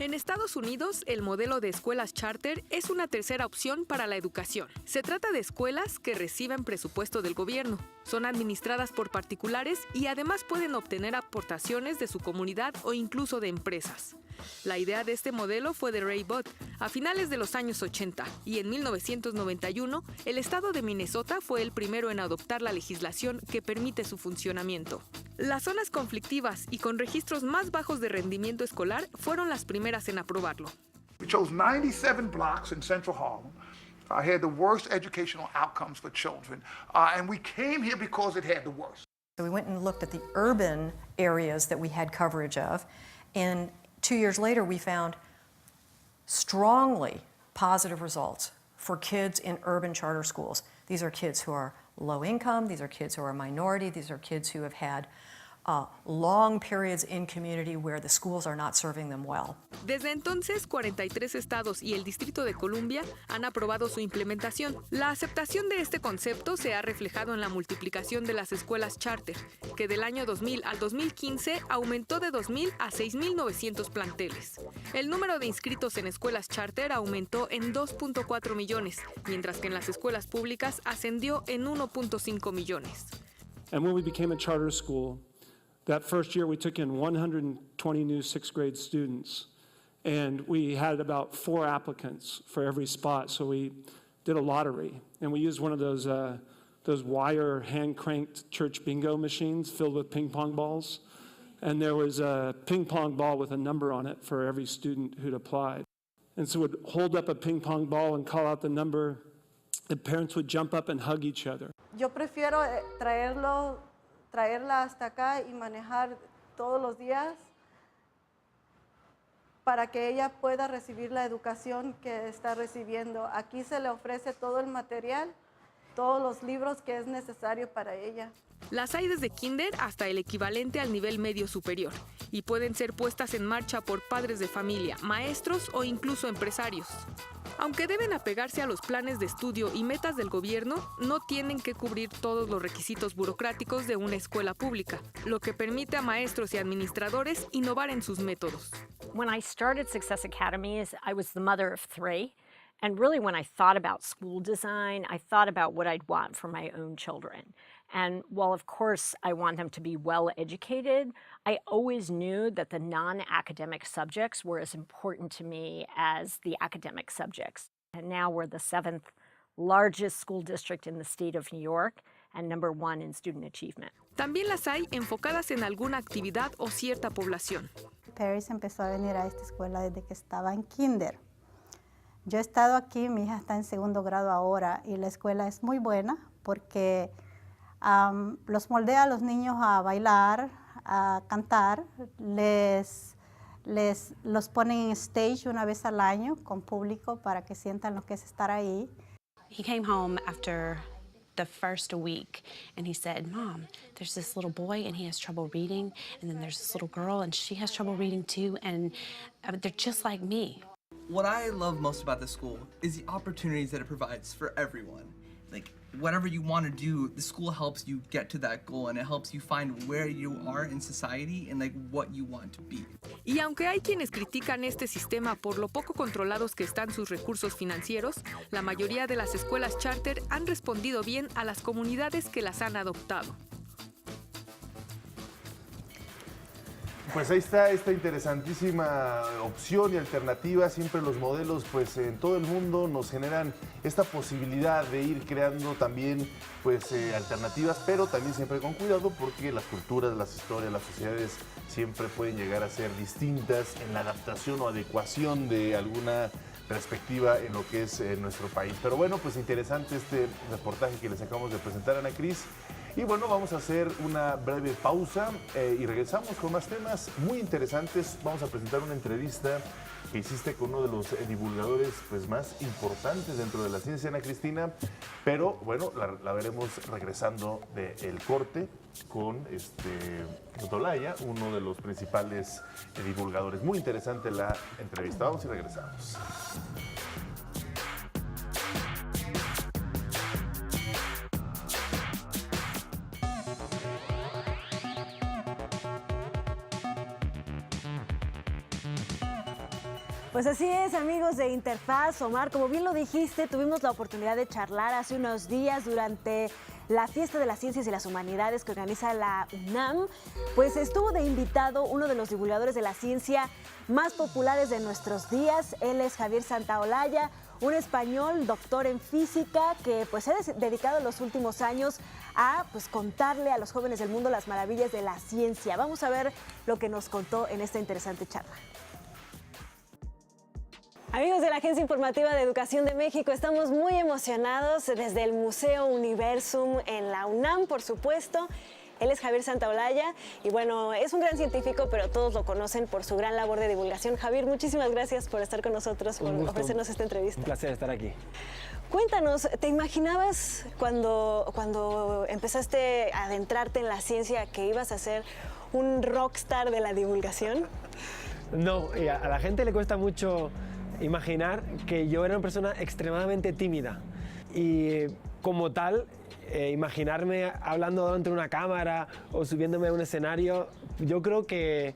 En Estados Unidos, el modelo de escuelas charter es una tercera opción para la educación. Se trata de escuelas que reciben presupuesto del gobierno, son administradas por particulares y además pueden obtener aportaciones de su comunidad o incluso de empresas. La idea de este modelo fue de Ray Budd a finales de los años 80 y en 1991 el estado de Minnesota fue el primero en adoptar la legislación que permite su funcionamiento. Las zonas conflictivas y con registros más bajos de rendimiento escolar fueron las primeras en aprobarlo. We chose 97 blocks in Central Harlem. Had the worst educational outcomes for children, and we came here because it had the worst. So we went and looked at the urban areas that we had coverage of, and 2 years later we found strongly positive results for kids in urban charter schools. These are kids who are low income, these are kids who are a minority, these are kids who have had long periods in community where the schools are not serving them well. Desde entonces, 43 estados y el Distrito de Columbia han aprobado su implementación. La aceptación de este concepto se ha reflejado en la multiplicación de las escuelas charter, que del año 2000 al 2015 aumentó de 2.000 a 6.900 planteles. El número de inscritos en escuelas charter aumentó en 2.4 millones, mientras que en las escuelas públicas ascendió en 1.5 millones. And when we became a charter school, that first year we took in 120 new sixth grade students, and we had about 4 applicants for every spot, so we did a lottery, and we used one of those wire hand-cranked church bingo machines filled with ping pong balls, and there was a ping pong ball with a number on it for every student who'd applied. And so we'd hold up a ping pong ball and call out the number. The parents would jump up and hug each other. Yo prefiero traerla hasta acá y manejar todos los días para que ella pueda recibir la educación que está recibiendo. Aquí se le ofrece todo el material, todos los libros que es necesario para ella. Las hay desde kinder hasta el equivalente al nivel medio superior y pueden ser puestas en marcha por padres de familia, maestros o incluso empresarios. Aunque deben apegarse a los planes de estudio y metas del gobierno, no tienen que cubrir todos los requisitos burocráticos de una escuela pública, lo que permite a maestros y administradores innovar en sus métodos. When I started Success Academies, I was the mother of 3, And really, when I thought about school design, I thought about what I'd want for my own children. And while, of course, I want them to be well educated, I always knew that the non-academic subjects were as important to me as the academic subjects. And now we're the 7th largest school district in the state of New York and #1 in student achievement. También las hay enfocadas en alguna actividad o cierta población. Paris empezó a venir a esta escuela desde que estaba en kinder. Yo he estado aquí, mi hija está en 2º grado ahora y la escuela es muy buena porque los moldea a los niños a bailar, a cantar, los ponen en stage una vez al año con público para que sientan lo que es estar ahí. He came home after the first week and he said, "Mom, there's this little boy and he has trouble reading, and then there's this little girl and she has trouble reading too, and they're just like me." What I love most about the school is the opportunities that it provides for everyone. Like, whatever you want to do, the school helps you get to that goal, and it helps you find where you are in society and like what you want to be. Y aunque hay quienes critican este sistema por lo poco controlados que están sus recursos financieros, la mayoría de las escuelas charter han respondido bien a las comunidades que las han adoptado. Pues ahí está esta interesantísima opción y alternativa. Siempre los modelos, pues en todo el mundo nos generan esta posibilidad de ir creando también pues alternativas, pero también siempre con cuidado porque las culturas, las historias, las sociedades siempre pueden llegar a ser distintas en la adaptación o adecuación de alguna perspectiva en lo que es nuestro país. Pero bueno, pues interesante este reportaje que les acabamos de presentar, Ana Cris. Y bueno, vamos a hacer una breve pausa y regresamos con más temas muy interesantes. Vamos a presentar una entrevista que hiciste con uno de los divulgadores pues, más importantes dentro de la ciencia, Ana Cristina. Pero bueno, la veremos regresando del corte con Tolaya, uno de los principales divulgadores. Muy interesante la entrevista. Vamos y regresamos. Pues así es, amigos de Interfaz. Omar, como bien lo dijiste, tuvimos la oportunidad de charlar hace unos días durante la Fiesta de las Ciencias y las Humanidades que organiza la UNAM. Pues estuvo de invitado uno de los divulgadores de la ciencia más populares de nuestros días. Él es Javier Santaolalla, un español doctor en física que pues se ha dedicado los últimos años a pues contarle a los jóvenes del mundo las maravillas de la ciencia. Vamos a ver lo que nos contó en esta interesante charla. Amigos de la Agencia Informativa de Educación de México, estamos muy emocionados desde el Museo Universum en la UNAM, por supuesto. Él es Javier Santaolalla y bueno, es un gran científico, pero todos lo conocen por su gran labor de divulgación. Javier, muchísimas gracias por estar con nosotros, por ofrecernos esta entrevista. Un placer estar aquí. Cuéntanos, ¿te imaginabas cuando empezaste a adentrarte en la ciencia que ibas a ser un rockstar de la divulgación? No, a la gente le cuesta mucho imaginar que yo era una persona extremadamente tímida y como tal, imaginarme hablando delante de una cámara o subiéndome a un escenario, yo creo que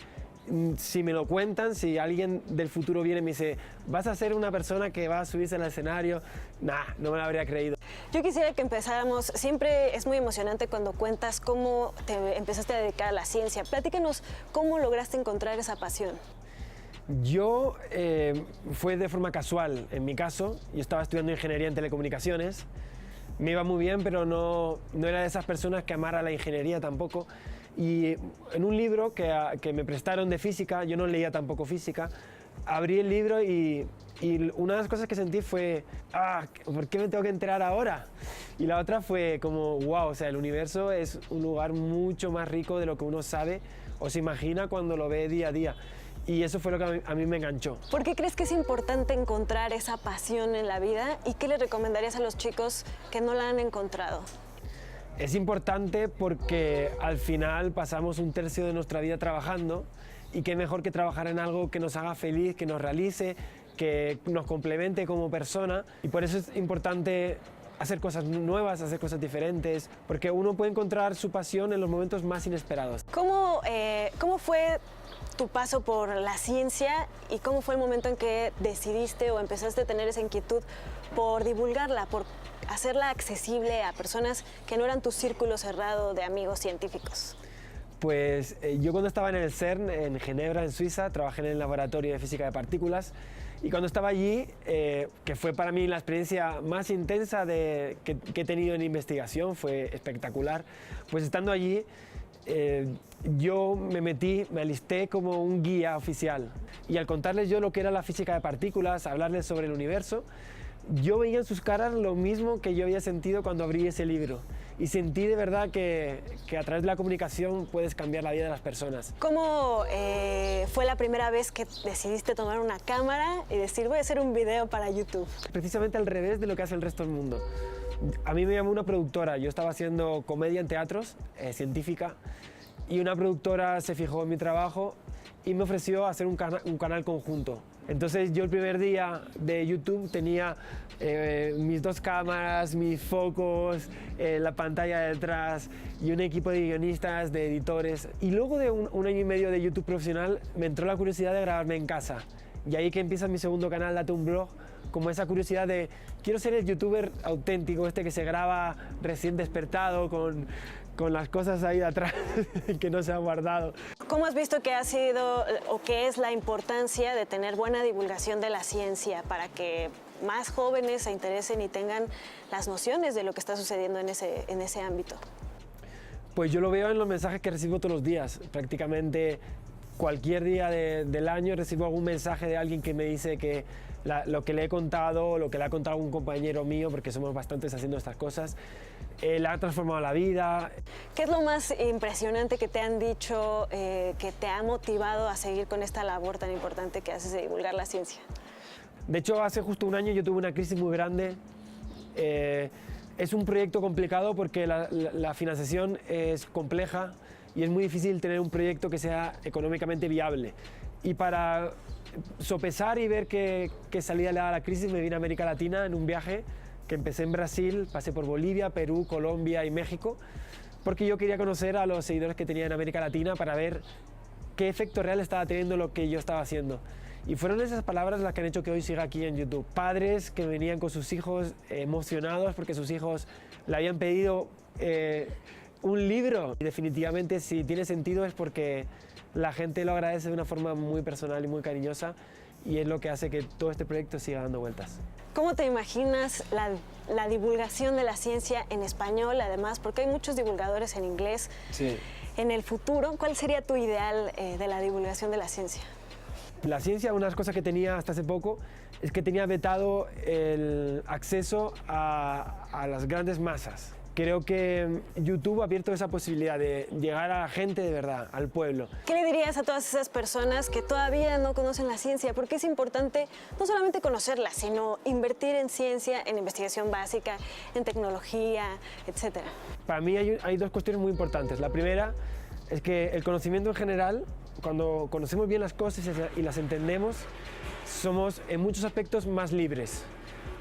si me lo cuentan, si alguien del futuro viene y me dice vas a ser una persona que va a subirse al escenario, no me lo habría creído. Yo quisiera que empezáramos, siempre es muy emocionante cuando cuentas cómo te empezaste a dedicar a la ciencia. Platícanos cómo lograste encontrar esa pasión. Yo fue de forma casual, en mi caso. Yo estaba estudiando ingeniería en telecomunicaciones, me iba muy bien, pero no era de esas personas que amara la ingeniería tampoco. Y en un libro que me prestaron de física, yo no leía tampoco física, abrí el libro y una de las cosas que sentí fue, ¿por qué me tengo que enterar ahora? Y la otra fue como, wow, o sea, el universo es un lugar mucho más rico de lo que uno sabe o se imagina cuando lo ve día a día. Y eso fue lo que a mí me enganchó. ¿Por qué crees que es importante encontrar esa pasión en la vida? ¿Y qué le recomendarías a los chicos que no la han encontrado? Es importante porque al final pasamos 1/3 de nuestra vida trabajando y qué mejor que trabajar en algo que nos haga feliz, que nos realice, que nos complemente como persona. Y por eso es importante hacer cosas nuevas, hacer cosas diferentes, porque uno puede encontrar su pasión en los momentos más inesperados. ¿Cómo fue tu paso por la ciencia y cómo fue el momento en que decidiste o empezaste a tener esa inquietud por divulgarla, por hacerla accesible a personas que no eran tu círculo cerrado de amigos científicos? Pues yo cuando estaba en el CERN, en Ginebra, en Suiza, trabajé en el laboratorio de física de partículas y cuando estaba allí, que fue para mí la experiencia más intensa que he tenido en investigación, fue espectacular, pues estando allí yo me alisté como un guía oficial y al contarles yo lo que era la física de partículas, hablarles sobre el universo, yo veía en sus caras lo mismo que yo había sentido cuando abrí ese libro y sentí de verdad que a través de la comunicación puedes cambiar la vida de las personas. ¿Cómo fue la primera vez que decidiste tomar una cámara y decir voy a hacer un video para YouTube? Precisamente al revés de lo que hace el resto del mundo. A mí me llamó una productora, yo estaba haciendo comedia en teatros, científica, y una productora se fijó en mi trabajo y me ofreció hacer un canal conjunto. Entonces yo el primer día de YouTube tenía mis 2 cámaras, mis focos, la pantalla detrás y un equipo de guionistas, de editores. Y luego de un año y medio de YouTube profesional me entró la curiosidad de grabarme en casa. Y ahí que empieza mi segundo canal, Date un Blog, como esa curiosidad de quiero ser el youtuber auténtico, este que se graba recién despertado con las cosas ahí de atrás que no se han guardado. ¿Cómo has visto que ha sido o qué es la importancia de tener buena divulgación de la ciencia para que más jóvenes se interesen y tengan las nociones de lo que está sucediendo en ese ámbito? Pues yo lo veo en los mensajes que recibo todos los días. Prácticamente cualquier día del año recibo algún mensaje de alguien que me dice que lo que le he contado, lo que le ha contado un compañero mío, porque somos bastantes haciendo estas cosas, le ha transformado la vida. ¿Qué es lo más impresionante que te han dicho, que te ha motivado a seguir con esta labor tan importante que haces de divulgar la ciencia? De hecho, hace justo un año yo tuve una crisis muy grande. Es un proyecto complicado porque la financiación es compleja y es muy difícil tener un proyecto que sea económicamente viable. Y para sopesar y ver qué salida le da a la crisis, me vine a América Latina en un viaje que empecé en Brasil, pasé por Bolivia, Perú, Colombia y México, porque yo quería conocer a los seguidores que tenía en América Latina para ver qué efecto real estaba teniendo lo que yo estaba haciendo. Y fueron esas palabras las que han hecho que hoy siga aquí en YouTube. Padres que venían con sus hijos emocionados porque sus hijos le habían pedido un libro. Y definitivamente si tiene sentido es porque la gente lo agradece de una forma muy personal y muy cariñosa y es lo que hace que todo este proyecto siga dando vueltas. ¿Cómo te imaginas la divulgación de la ciencia en español, además? Porque hay muchos divulgadores en inglés. Sí. En el futuro, ¿cuál sería tu ideal de la divulgación de la ciencia? La ciencia, una de las cosas que tenía hasta hace poco, es que tenía vetado el acceso a las grandes masas. Creo que YouTube ha abierto esa posibilidad de llegar a la gente de verdad, al pueblo. ¿Qué le dirías a todas esas personas que todavía no conocen la ciencia? Porque es importante no solamente conocerla, sino invertir en ciencia, en investigación básica, en tecnología, etcétera. Para mí hay 2 cuestiones muy importantes. La primera es que el conocimiento en general, cuando conocemos bien las cosas y las entendemos, somos en muchos aspectos más libres.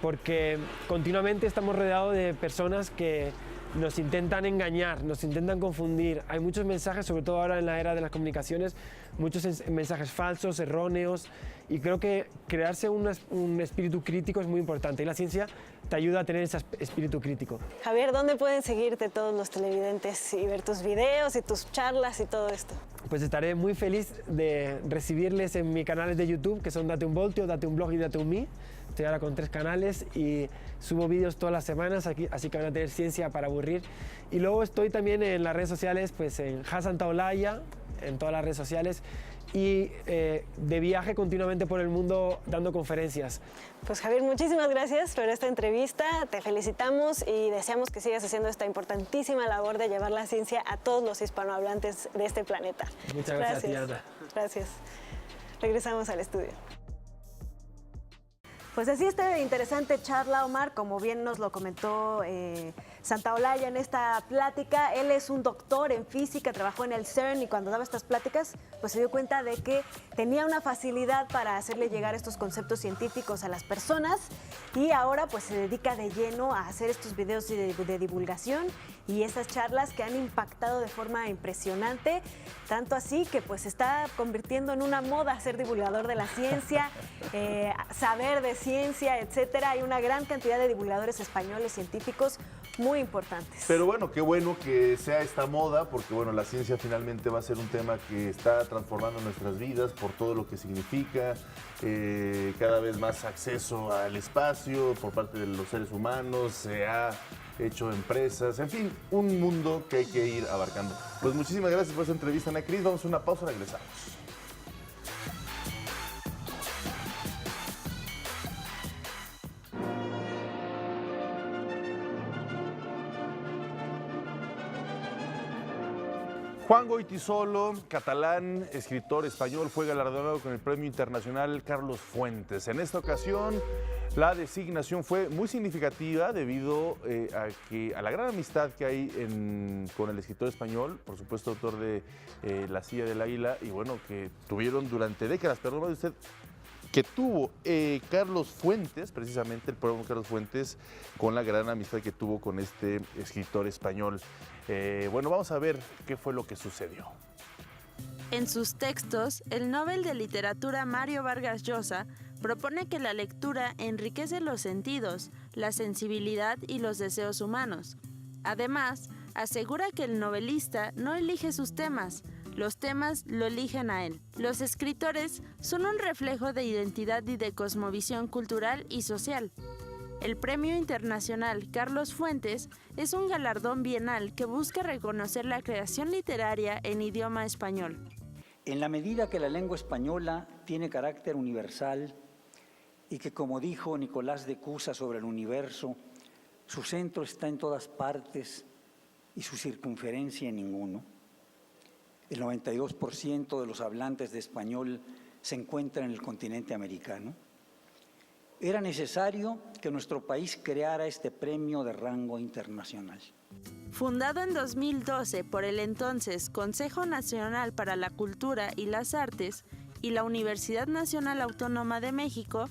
Porque continuamente estamos rodeados de personas que nos intentan engañar, nos intentan confundir. Hay muchos mensajes, sobre todo ahora en la era de las comunicaciones, muchos mensajes falsos, erróneos, y creo que crearse un espíritu crítico es muy importante y la ciencia te ayuda a tener ese espíritu crítico. Javier, ¿dónde pueden seguirte todos los televidentes y ver tus videos y tus charlas y todo esto? Pues estaré muy feliz de recibirles en mis canales de YouTube, que son Date un Voltio, Date un Blog y Date un Me. Estoy ahora con 3 canales y subo vídeos todas las semanas, así que van a tener ciencia para aburrir. Y luego estoy también en las redes sociales, pues en Hassan Taolaya, en todas las redes sociales, y de viaje continuamente por el mundo dando conferencias. Pues Javier, muchísimas gracias por esta entrevista, te felicitamos y deseamos que sigas haciendo esta importantísima labor de llevar la ciencia a todos los hispanohablantes de este planeta. Muchas gracias, Ana. Gracias. Regresamos al estudio. Pues así esta interesante charla, Omar, como bien nos lo comentó Santaolalla en esta plática. Él es un doctor en física, trabajó en el CERN y cuando daba estas pláticas pues se dio cuenta de que tenía una facilidad para hacerle llegar estos conceptos científicos a las personas y ahora pues se dedica de lleno a hacer estos videos de divulgación y esas charlas que han impactado de forma impresionante, tanto así que pues se está convirtiendo en una moda ser divulgador de la ciencia, saber de ciencia, etcétera. Hay una gran cantidad de divulgadores españoles científicos muy importantes. Pero bueno, qué bueno que sea esta moda, porque bueno, la ciencia finalmente va a ser un tema que está transformando nuestras vidas por todo lo que significa, cada vez más acceso al espacio por parte de los seres humanos, se ha hecho empresas, en fin, un mundo que hay que ir abarcando. Pues muchísimas gracias por esta entrevista, Ana Cris. Vamos a una pausa, regresamos. Juan Goytisolo, catalán, escritor español, fue galardonado con el Premio Internacional Carlos Fuentes. En esta ocasión, la designación fue muy significativa debido a la gran amistad que hay con el escritor español, por supuesto autor de La silla del águila, y bueno, que tuvieron durante décadas, perdón usted, que tuvo Carlos Fuentes, precisamente el programa Carlos Fuentes, con la gran amistad que tuvo con este escritor español. Bueno, vamos a ver qué fue lo que sucedió. En sus textos, el Nobel de Literatura Mario Vargas Llosa propone que la lectura enriquece los sentidos, la sensibilidad y los deseos humanos. Además, asegura que el novelista no elige sus temas, los temas lo eligen a él. Los escritores son un reflejo de identidad y de cosmovisión cultural y social. El Premio Internacional Carlos Fuentes es un galardón bienal que busca reconocer la creación literaria en idioma español. En la medida que la lengua española tiene carácter universal y que, como dijo Nicolás de Cusa sobre el universo, su centro está en todas partes y su circunferencia en ninguno, el 92% de los hablantes de español se encuentran en el continente americano, era necesario que nuestro país creara este premio de rango internacional. Fundado en 2012 por el entonces Consejo Nacional para la Cultura y las Artes y la Universidad Nacional Autónoma de México,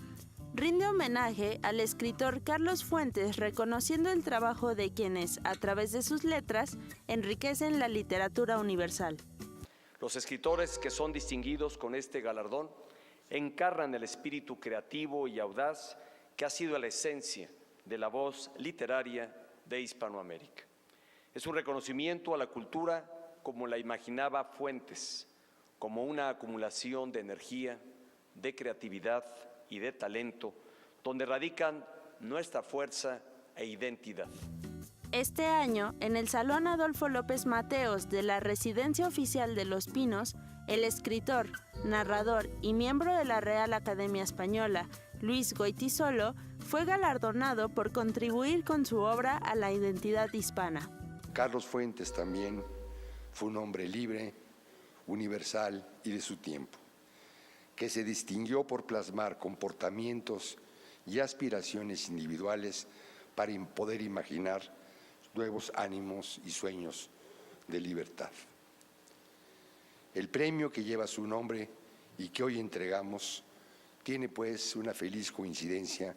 rinde homenaje al escritor Carlos Fuentes reconociendo el trabajo de quienes, a través de sus letras, enriquecen la literatura universal. Los escritores que son distinguidos con este galardón encarnan el espíritu creativo y audaz que ha sido la esencia de la voz literaria de Hispanoamérica. Es un reconocimiento a la cultura como la imaginaba Fuentes, como una acumulación de energía, de creatividad y de talento, donde radican nuestra fuerza e identidad. Este año, en el Salón Adolfo López Mateos de la Residencia Oficial de Los Pinos, el escritor, narrador y miembro de la Real Academia Española, Luis Goytisolo, fue galardonado por contribuir con su obra a la identidad hispana. Carlos Fuentes también fue un hombre libre, universal y de su tiempo, que se distinguió por plasmar comportamientos y aspiraciones individuales para poder imaginar nuevos ánimos y sueños de libertad. El premio que lleva su nombre y que hoy entregamos tiene pues una feliz coincidencia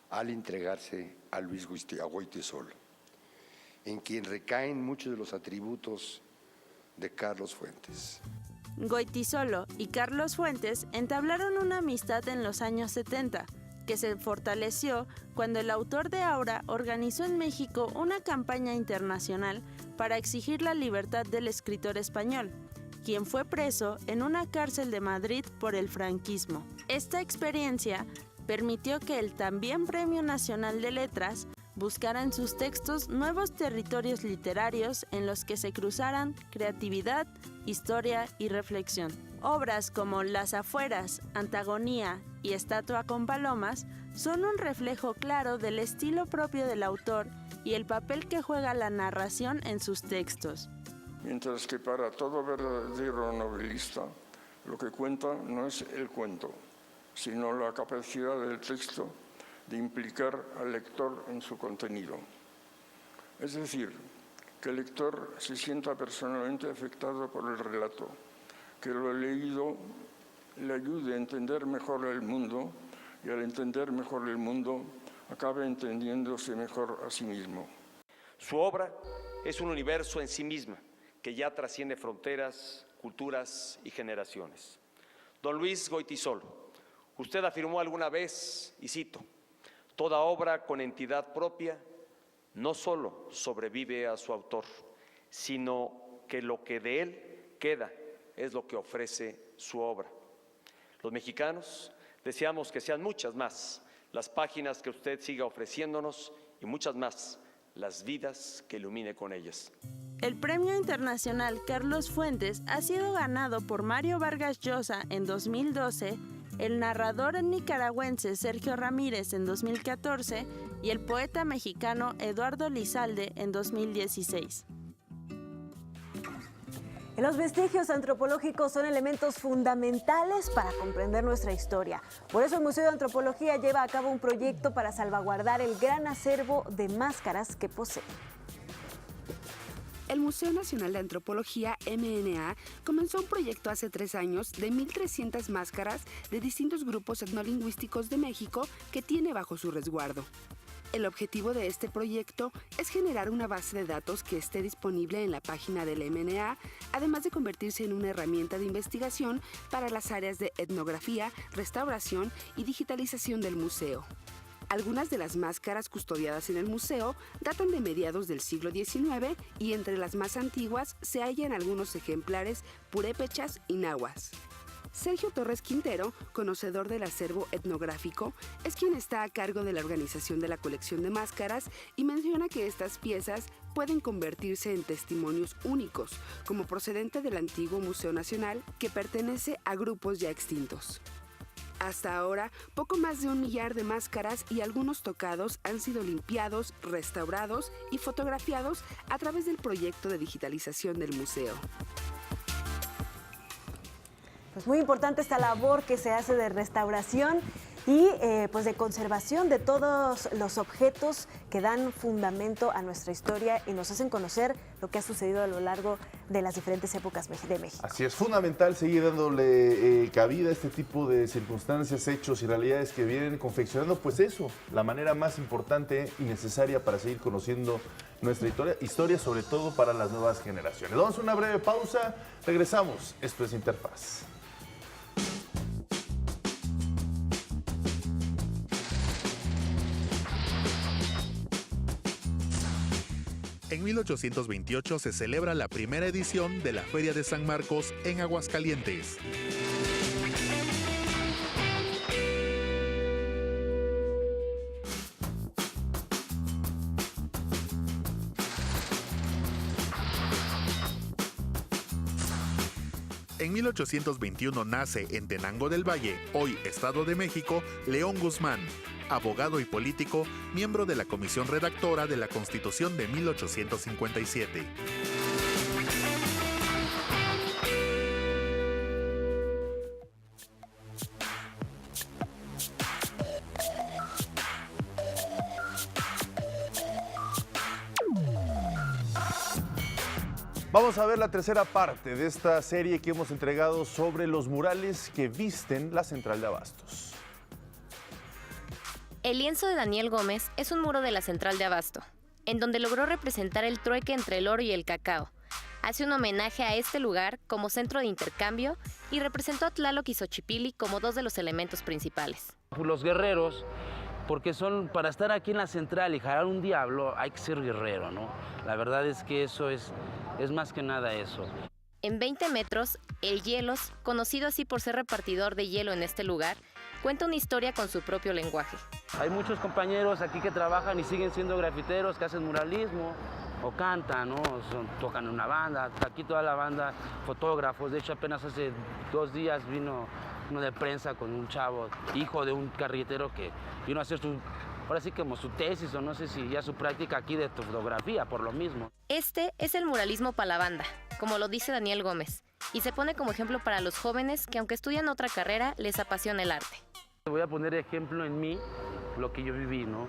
al entregarse a Luis Goytisolo, en quien recaen muchos de los atributos de Carlos Fuentes. Goytisolo y Carlos Fuentes entablaron una amistad en los años 70, que se fortaleció cuando el autor de Aura organizó en México una campaña internacional para exigir la libertad del escritor español, quien fue preso en una cárcel de Madrid por el franquismo. Esta experiencia permitió que el también Premio Nacional de Letras buscara en sus textos nuevos territorios literarios en los que se cruzaran creatividad, historia y reflexión. Obras como Las Afueras, Antagonía y Estatua con Palomas son un reflejo claro del estilo propio del autor y el papel que juega la narración en sus textos. Mientras que para todo verdadero novelista, lo que cuenta no es el cuento, sino la capacidad del texto de implicar al lector en su contenido. Es decir, que el lector se sienta personalmente afectado por el relato, que lo leído le ayude a entender mejor el mundo y al entender mejor el mundo acabe entendiéndose mejor a sí mismo. Su obra es un universo en sí misma que ya trasciende fronteras, culturas y generaciones. Don Luis Goytisolo, usted afirmó alguna vez, y cito, toda obra con entidad propia no solo sobrevive a su autor, sino que lo que de él queda es lo que ofrece su obra. Los mexicanos deseamos que sean muchas más las páginas que usted siga ofreciéndonos y muchas más las vidas que ilumine con ellas. El Premio Internacional Carlos Fuentes ha sido ganado por Mario Vargas Llosa en 2012, el narrador nicaragüense Sergio Ramírez en 2014 y el poeta mexicano Eduardo Lizalde en 2016. Los vestigios antropológicos son elementos fundamentales para comprender nuestra historia. Por eso el Museo de Antropología lleva a cabo un proyecto para salvaguardar el gran acervo de máscaras que posee. El Museo Nacional de Antropología, MNA, comenzó un proyecto hace 3 años de 1,300 máscaras de distintos grupos etnolingüísticos de México que tiene bajo su resguardo. El objetivo de este proyecto es generar una base de datos que esté disponible en la página del MNA, además de convertirse en una herramienta de investigación para las áreas de etnografía, restauración y digitalización del museo. Algunas de las máscaras custodiadas en el museo datan de mediados del siglo XIX y entre las más antiguas se hallan algunos ejemplares purépechas y náhuatl. Sergio Torres Quintero, conocedor del acervo etnográfico, es quien está a cargo de la organización de la colección de máscaras y menciona que estas piezas pueden convertirse en testimonios únicos, como procedente del antiguo Museo Nacional que pertenece a grupos ya extintos. Hasta ahora, poco más de 1 millar de máscaras y algunos tocados han sido limpiados, restaurados y fotografiados a través del proyecto de digitalización del museo. Pues muy importante esta labor que se hace de restauración y pues de conservación de todos los objetos que dan fundamento a nuestra historia y nos hacen conocer lo que ha sucedido a lo largo de las diferentes épocas de México. Así es, fundamental seguir dándole cabida a este tipo de circunstancias, hechos y realidades que vienen confeccionando, pues eso, la manera más importante y necesaria para seguir conociendo nuestra historia, sobre todo para las nuevas generaciones. Vamos a una breve pausa, regresamos, esto es Interfaz. En 1828 se celebra la primera edición de la Feria de San Marcos en Aguascalientes. En 1821 nace en Tenango del Valle, hoy Estado de México, León Guzmán, abogado y político, miembro de la comisión redactora de la Constitución de 1857. Vamos a ver la tercera parte de esta serie que hemos entregado sobre los murales que visten la Central de Abastos. El lienzo de Daniel Gómez es un muro de la Central de Abasto, en donde logró representar el trueque entre el oro y el cacao. Hace un homenaje a este lugar como centro de intercambio y representó a Tlaloc y Xochipilli como 2 de los elementos principales. Los guerreros, porque para estar aquí en la Central y jalar un diablo hay que ser guerrero, ¿no? La verdad es que eso es más que nada eso. En 20 metros, el Hielos, conocido así por ser repartidor de hielo en este lugar, cuenta una historia con su propio lenguaje. Hay muchos compañeros aquí que trabajan y siguen siendo grafiteros, que hacen muralismo o cantan, ¿no? Tocan en una banda, aquí toda la banda, fotógrafos. De hecho, apenas hace 2 días vino uno de prensa con un chavo, hijo de un carretero que vino a hacer ahora sí como su tesis o no sé si ya su práctica aquí de fotografía, por lo mismo. Este es el muralismo para la banda, como lo dice Daniel Gómez, y se pone como ejemplo para los jóvenes que aunque estudian otra carrera, les apasiona el arte. Voy a poner ejemplo en mí, lo que yo viví, ¿no?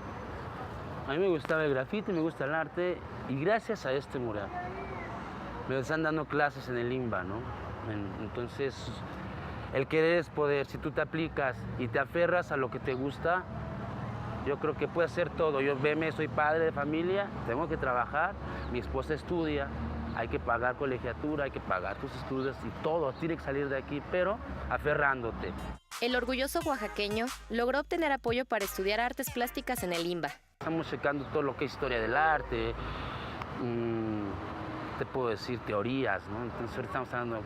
A mí me gustaba el grafiti, me gusta el arte, y gracias a este mural me están dando clases en el IMBA, ¿no? Entonces, el querer es poder. Si tú te aplicas y te aferras a lo que te gusta, yo creo que puedes hacer todo. Yo soy padre de familia, tengo que trabajar, mi esposa estudia, hay que pagar colegiatura, hay que pagar tus estudios y todo, tiene que salir de aquí, pero aferrándote. El orgulloso oaxaqueño logró obtener apoyo para estudiar artes plásticas en el IMBA. Estamos checando todo lo que es historia del arte, te puedo decir teorías, ¿no? Entonces ahorita estamos hablando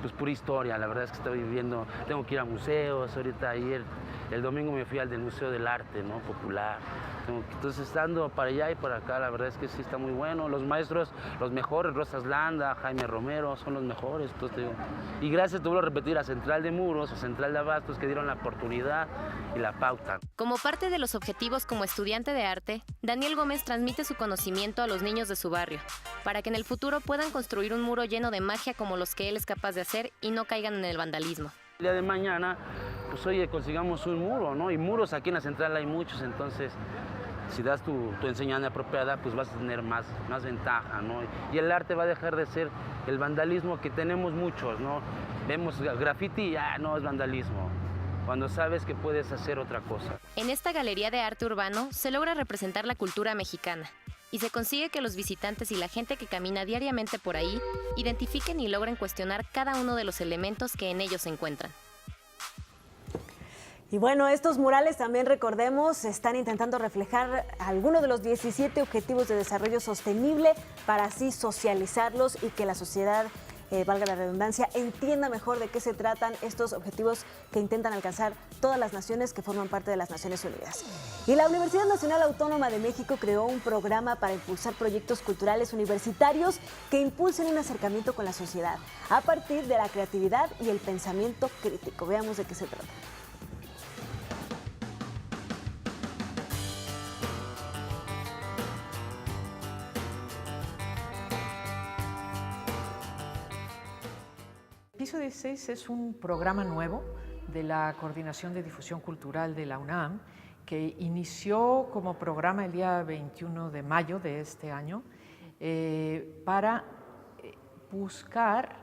pues pura historia, la verdad es que estoy viviendo, tengo que ir a museos, ahorita ayer, el domingo me fui al del Museo del Arte, ¿no? Popular. Entonces estando para allá y para acá, la verdad es que sí está muy bueno. Los maestros, los mejores, Rosas Landa, Jaime Romero, son los mejores. Entonces, digo, y gracias, te vuelvo a repetir, a Central de Muros, a Central de Abastos, que dieron la oportunidad y la pauta. Como parte de los objetivos como estudiante de arte, Daniel Gómez transmite su conocimiento a los niños de su barrio, para que en el futuro puedan construir un muro lleno de magia como los que él es capaz de hacer y no caigan en el vandalismo. El día de mañana, pues oye, consigamos un muro, ¿no? Y muros aquí en la Central hay muchos, entonces si das tu enseñanza apropiada, pues vas a tener más ventaja, ¿no? Y el arte va a dejar de ser el vandalismo que tenemos muchos, ¿no? Vemos graffiti, no es vandalismo, cuando sabes que puedes hacer otra cosa. En esta galería de arte urbano se logra representar la cultura mexicana y se consigue que los visitantes y la gente que camina diariamente por ahí identifiquen y logren cuestionar cada uno de los elementos que en ellos se encuentran. Y bueno, estos murales también, recordemos, están intentando reflejar algunos de los 17 Objetivos de Desarrollo Sostenible para así socializarlos y que la sociedad, valga la redundancia, entienda mejor de qué se tratan estos objetivos que intentan alcanzar todas las naciones que forman parte de las Naciones Unidas. Y la Universidad Nacional Autónoma de México creó un programa para impulsar proyectos culturales universitarios que impulsen un acercamiento con la sociedad a partir de la creatividad y el pensamiento crítico. Veamos de qué se trata. Piso 16 es un programa nuevo de la Coordinación de Difusión Cultural de la UNAM que inició como programa el día 21 de mayo de este año para buscar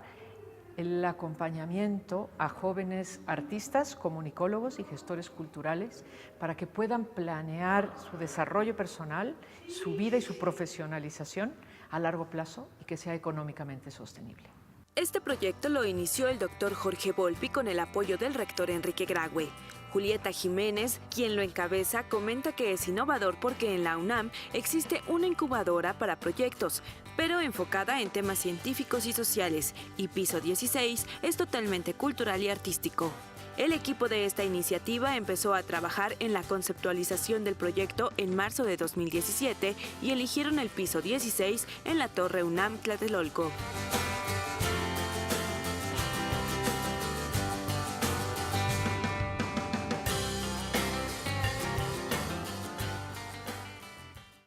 el acompañamiento a jóvenes artistas, comunicólogos y gestores culturales para que puedan planear su desarrollo personal, su vida y su profesionalización a largo plazo y que sea económicamente sostenible. Este proyecto lo inició el doctor Jorge Volpi con el apoyo del rector Enrique Graue. Julieta Jiménez, quien lo encabeza, comenta que es innovador porque en la UNAM existe una incubadora para proyectos, pero enfocada en temas científicos y sociales, y Piso 16 es totalmente cultural y artístico. El equipo de esta iniciativa empezó a trabajar en la conceptualización del proyecto en marzo de 2017 y eligieron el Piso 16 en la Torre UNAM Tlatelolco.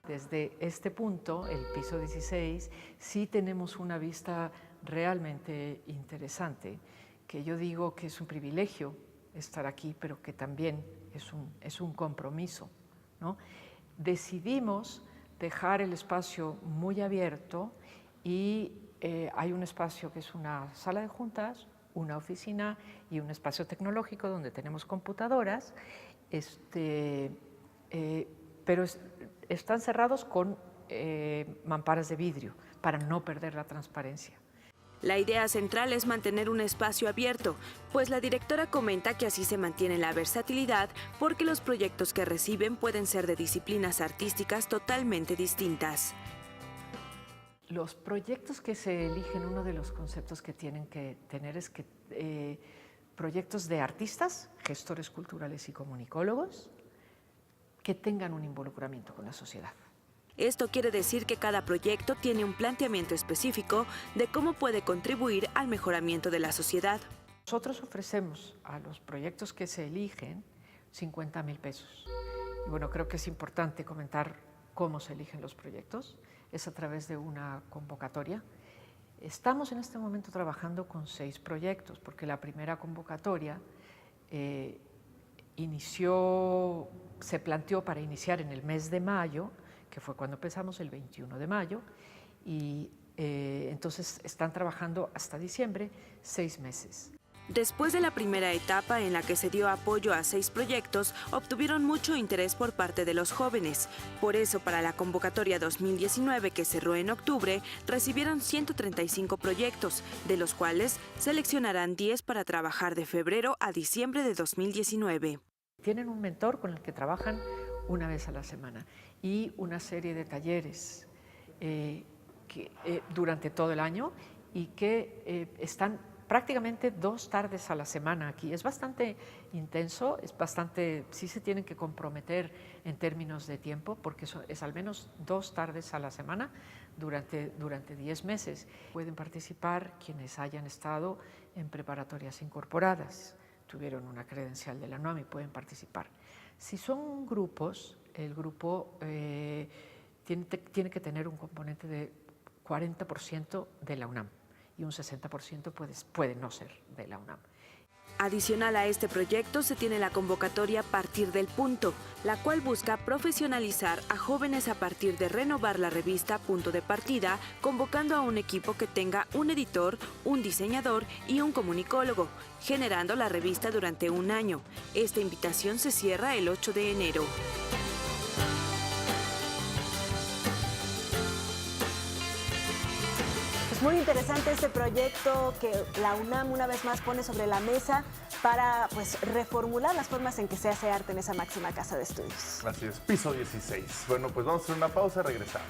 Desde este punto, el Piso 16, sí tenemos una vista realmente interesante, que yo digo que es un privilegio estar aquí, pero que también es un compromiso, ¿no? Decidimos dejar el espacio muy abierto y hay un espacio que es una sala de juntas, una oficina y un espacio tecnológico donde tenemos computadoras, pero están cerrados con mamparas de vidrio para no perder la transparencia. La idea central es mantener un espacio abierto, pues la directora comenta que así se mantiene la versatilidad porque los proyectos que reciben pueden ser de disciplinas artísticas totalmente distintas. Los proyectos que se eligen, uno de los conceptos que tienen que tener es que proyectos de artistas, gestores culturales y comunicólogos, que tengan un involucramiento con la sociedad. Esto quiere decir que cada proyecto tiene un planteamiento específico de cómo puede contribuir al mejoramiento de la sociedad. Nosotros ofrecemos a los proyectos que se eligen 50,000 pesos. Y bueno, creo que es importante comentar cómo se eligen los proyectos. Es a través de una convocatoria. Estamos en este momento trabajando con 6 proyectos, porque la primera convocatoria se planteó para iniciar en el mes de mayo, que fue cuando empezamos, el 21 de mayo, y entonces están trabajando hasta diciembre, 6 meses. Después de la primera etapa en la que se dio apoyo a 6 proyectos, obtuvieron mucho interés por parte de los jóvenes. Por eso, para la convocatoria 2019 que cerró en octubre, recibieron 135 proyectos, de los cuales seleccionarán 10 para trabajar de febrero a diciembre de 2019. Tienen un mentor con el que trabajan una vez a la semana y una serie de talleres durante todo el año y que están prácticamente 2 tardes a la semana aquí. Es bastante intenso, sí se tienen que comprometer en términos de tiempo, porque es al menos 2 tardes a la semana durante 10 meses. Pueden participar quienes hayan estado en preparatorias incorporadas, tuvieron una credencial de la UNAM y pueden participar. Si son grupos, el grupo tiene que tener un componente de 40% de la UNAM. Y un 60% puede no ser de la UNAM. Adicional a este proyecto se tiene la convocatoria Partir del Punto, la cual busca profesionalizar a jóvenes a partir de renovar la revista Punto de Partida, convocando a un equipo que tenga un editor, un diseñador y un comunicólogo, generando la revista durante un año. Esta invitación se cierra el 8 de enero. Muy interesante este proyecto que la UNAM una vez más pone sobre la mesa para reformular las formas en que se hace arte en esa máxima casa de estudios. Así es, piso 16. Bueno, pues vamos a hacer una pausa, regresamos.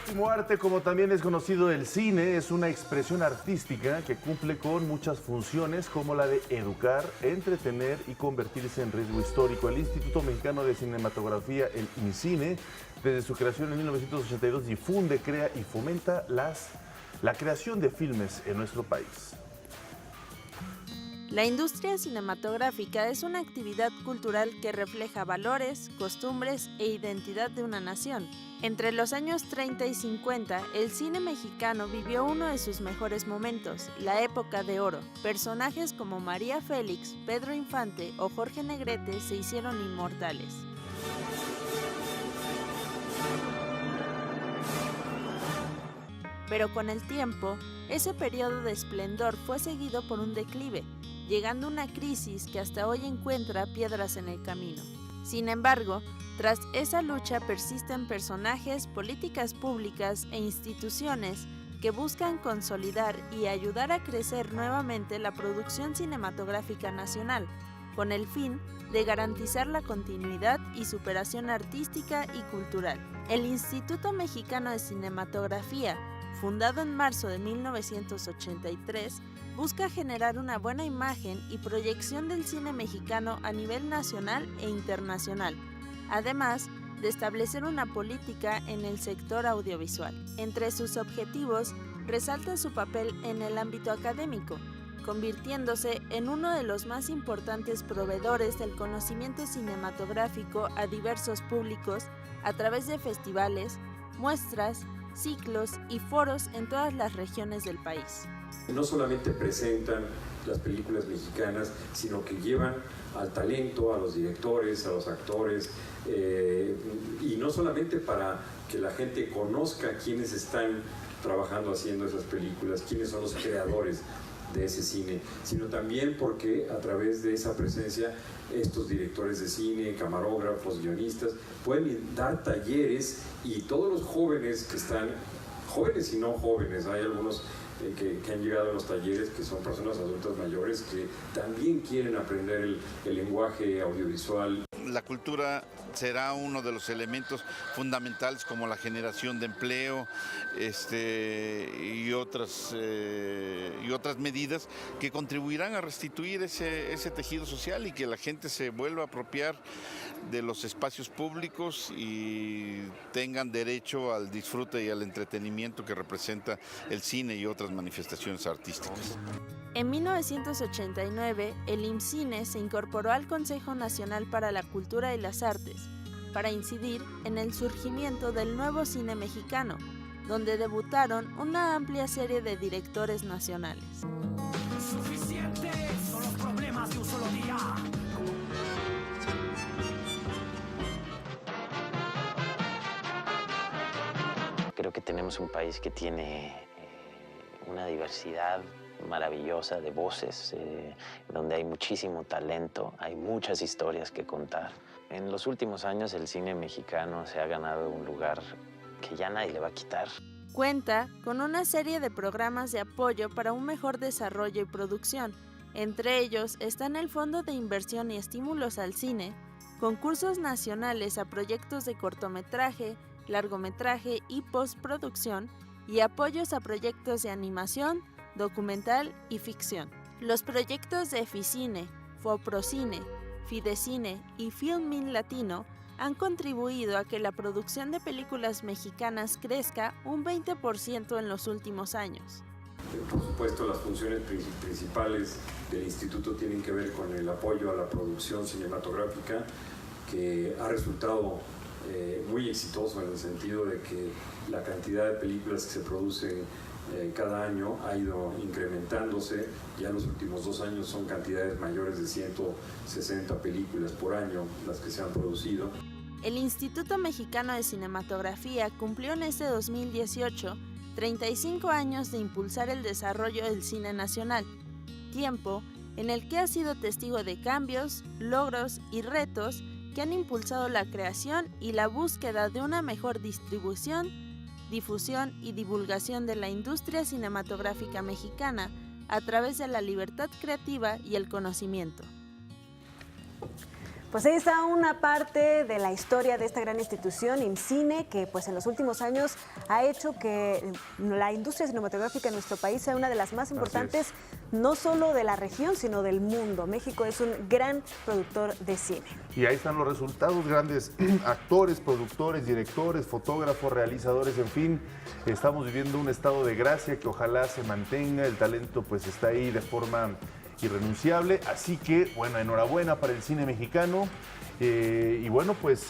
El arte, como también es conocido el cine, es una expresión artística que cumple con muchas funciones como la de educar, entretener y convertirse en riesgo histórico. El Instituto Mexicano de Cinematografía, el IMCINE, desde su creación en 1982 difunde, crea y fomenta la creación de filmes en nuestro país. La industria cinematográfica es una actividad cultural que refleja valores, costumbres e identidad de una nación. Entre los años 30 y 50, el cine mexicano vivió uno de sus mejores momentos, la época de oro. Personajes como María Félix, Pedro Infante o Jorge Negrete se hicieron inmortales. Pero con el tiempo, ese periodo de esplendor fue seguido por un declive, llegando a una crisis que hasta hoy encuentra piedras en el camino. Sin embargo, tras esa lucha persisten personajes, políticas públicas e instituciones que buscan consolidar y ayudar a crecer nuevamente la producción cinematográfica nacional, con el fin de garantizar la continuidad y superación artística y cultural. El Instituto Mexicano de Cinematografía, fundado en marzo de 1983, busca generar una buena imagen y proyección del cine mexicano a nivel nacional e internacional, además de establecer una política en el sector audiovisual. Entre sus objetivos, resalta su papel en el ámbito académico, convirtiéndose en uno de los más importantes proveedores del conocimiento cinematográfico a diversos públicos a través de festivales, muestras, ciclos y foros en todas las regiones del país. No solamente presentan las películas mexicanas, sino que llevan al talento, a los directores, a los actores, y no solamente para que la gente conozca quiénes están trabajando haciendo esas películas, quiénes son los creadores de ese cine, sino también porque a través de esa presencia estos directores de cine, camarógrafos, guionistas, pueden dar talleres y todos los jóvenes que están, jóvenes y no jóvenes, hay algunos que han llegado a los talleres que son personas adultas mayores que también quieren aprender el lenguaje audiovisual. La cultura será uno de los elementos fundamentales como la generación de empleo y y otras medidas que contribuirán a restituir ese tejido social y que la gente se vuelva a apropiar de los espacios públicos y tengan derecho al disfrute y al entretenimiento que representa el cine y otras manifestaciones artísticas. En 1989, el IMCINE se incorporó al Consejo Nacional para la Cultura y las Artes para incidir en el surgimiento del nuevo cine mexicano, donde debutaron una amplia serie de directores nacionales. Suficientes son los problemas de un solo día. Creo que tenemos un país que tiene una diversidad maravillosa de voces, donde hay muchísimo talento, hay muchas historias que contar. En los últimos años el cine mexicano se ha ganado un lugar que ya nadie le va a quitar. Cuenta con una serie de programas de apoyo para un mejor desarrollo y producción. Entre ellos están el Fondo de Inversión y Estímulos al Cine, concursos nacionales a proyectos de cortometraje, largometraje y postproducción, y apoyos a proyectos de animación, documental y ficción. Los proyectos de Eficine, Foprocine, Fidecine y Filmin Latino han contribuido a que la producción de películas mexicanas crezca un 20% en los últimos años. Por supuesto, las funciones principales del instituto tienen que ver con el apoyo a la producción cinematográfica, que ha resultado muy exitoso en el sentido de que la cantidad de películas que se producen cada año ha ido incrementándose. Ya en los últimos 2 años son cantidades mayores de 160 películas por año las que se han producido. El Instituto Mexicano de Cinematografía cumplió en este 2018 35 años de impulsar el desarrollo del cine nacional, tiempo en el que ha sido testigo de cambios, logros y retos que han impulsado la creación y la búsqueda de una mejor distribución, difusión y divulgación de la industria cinematográfica mexicana a través de la libertad creativa y el conocimiento. Pues ahí está una parte de la historia de esta gran institución, IMCINE, que pues en los últimos años ha hecho que la industria cinematográfica en nuestro país sea una de las más importantes, no solo de la región, sino del mundo. México es un gran productor de cine. Y ahí están los resultados, grandes actores, productores, directores, fotógrafos, realizadores, en fin. Estamos viviendo un estado de gracia que ojalá se mantenga, el talento pues está ahí de forma irrenunciable, así que, bueno, enhorabuena para el cine mexicano y bueno, pues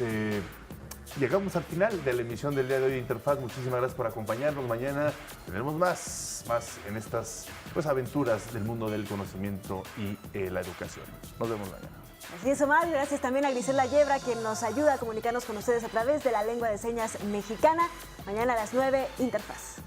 llegamos al final de la emisión del día de hoy de Interfaz. Muchísimas gracias por acompañarnos. Mañana tendremos más en estas pues aventuras del mundo del conocimiento y la educación. Nos vemos mañana. Así es, Omar. Gracias también a Grisela Yebra, quien nos ayuda a comunicarnos con ustedes a través de la lengua de señas mexicana. Mañana a las 9, Interfaz.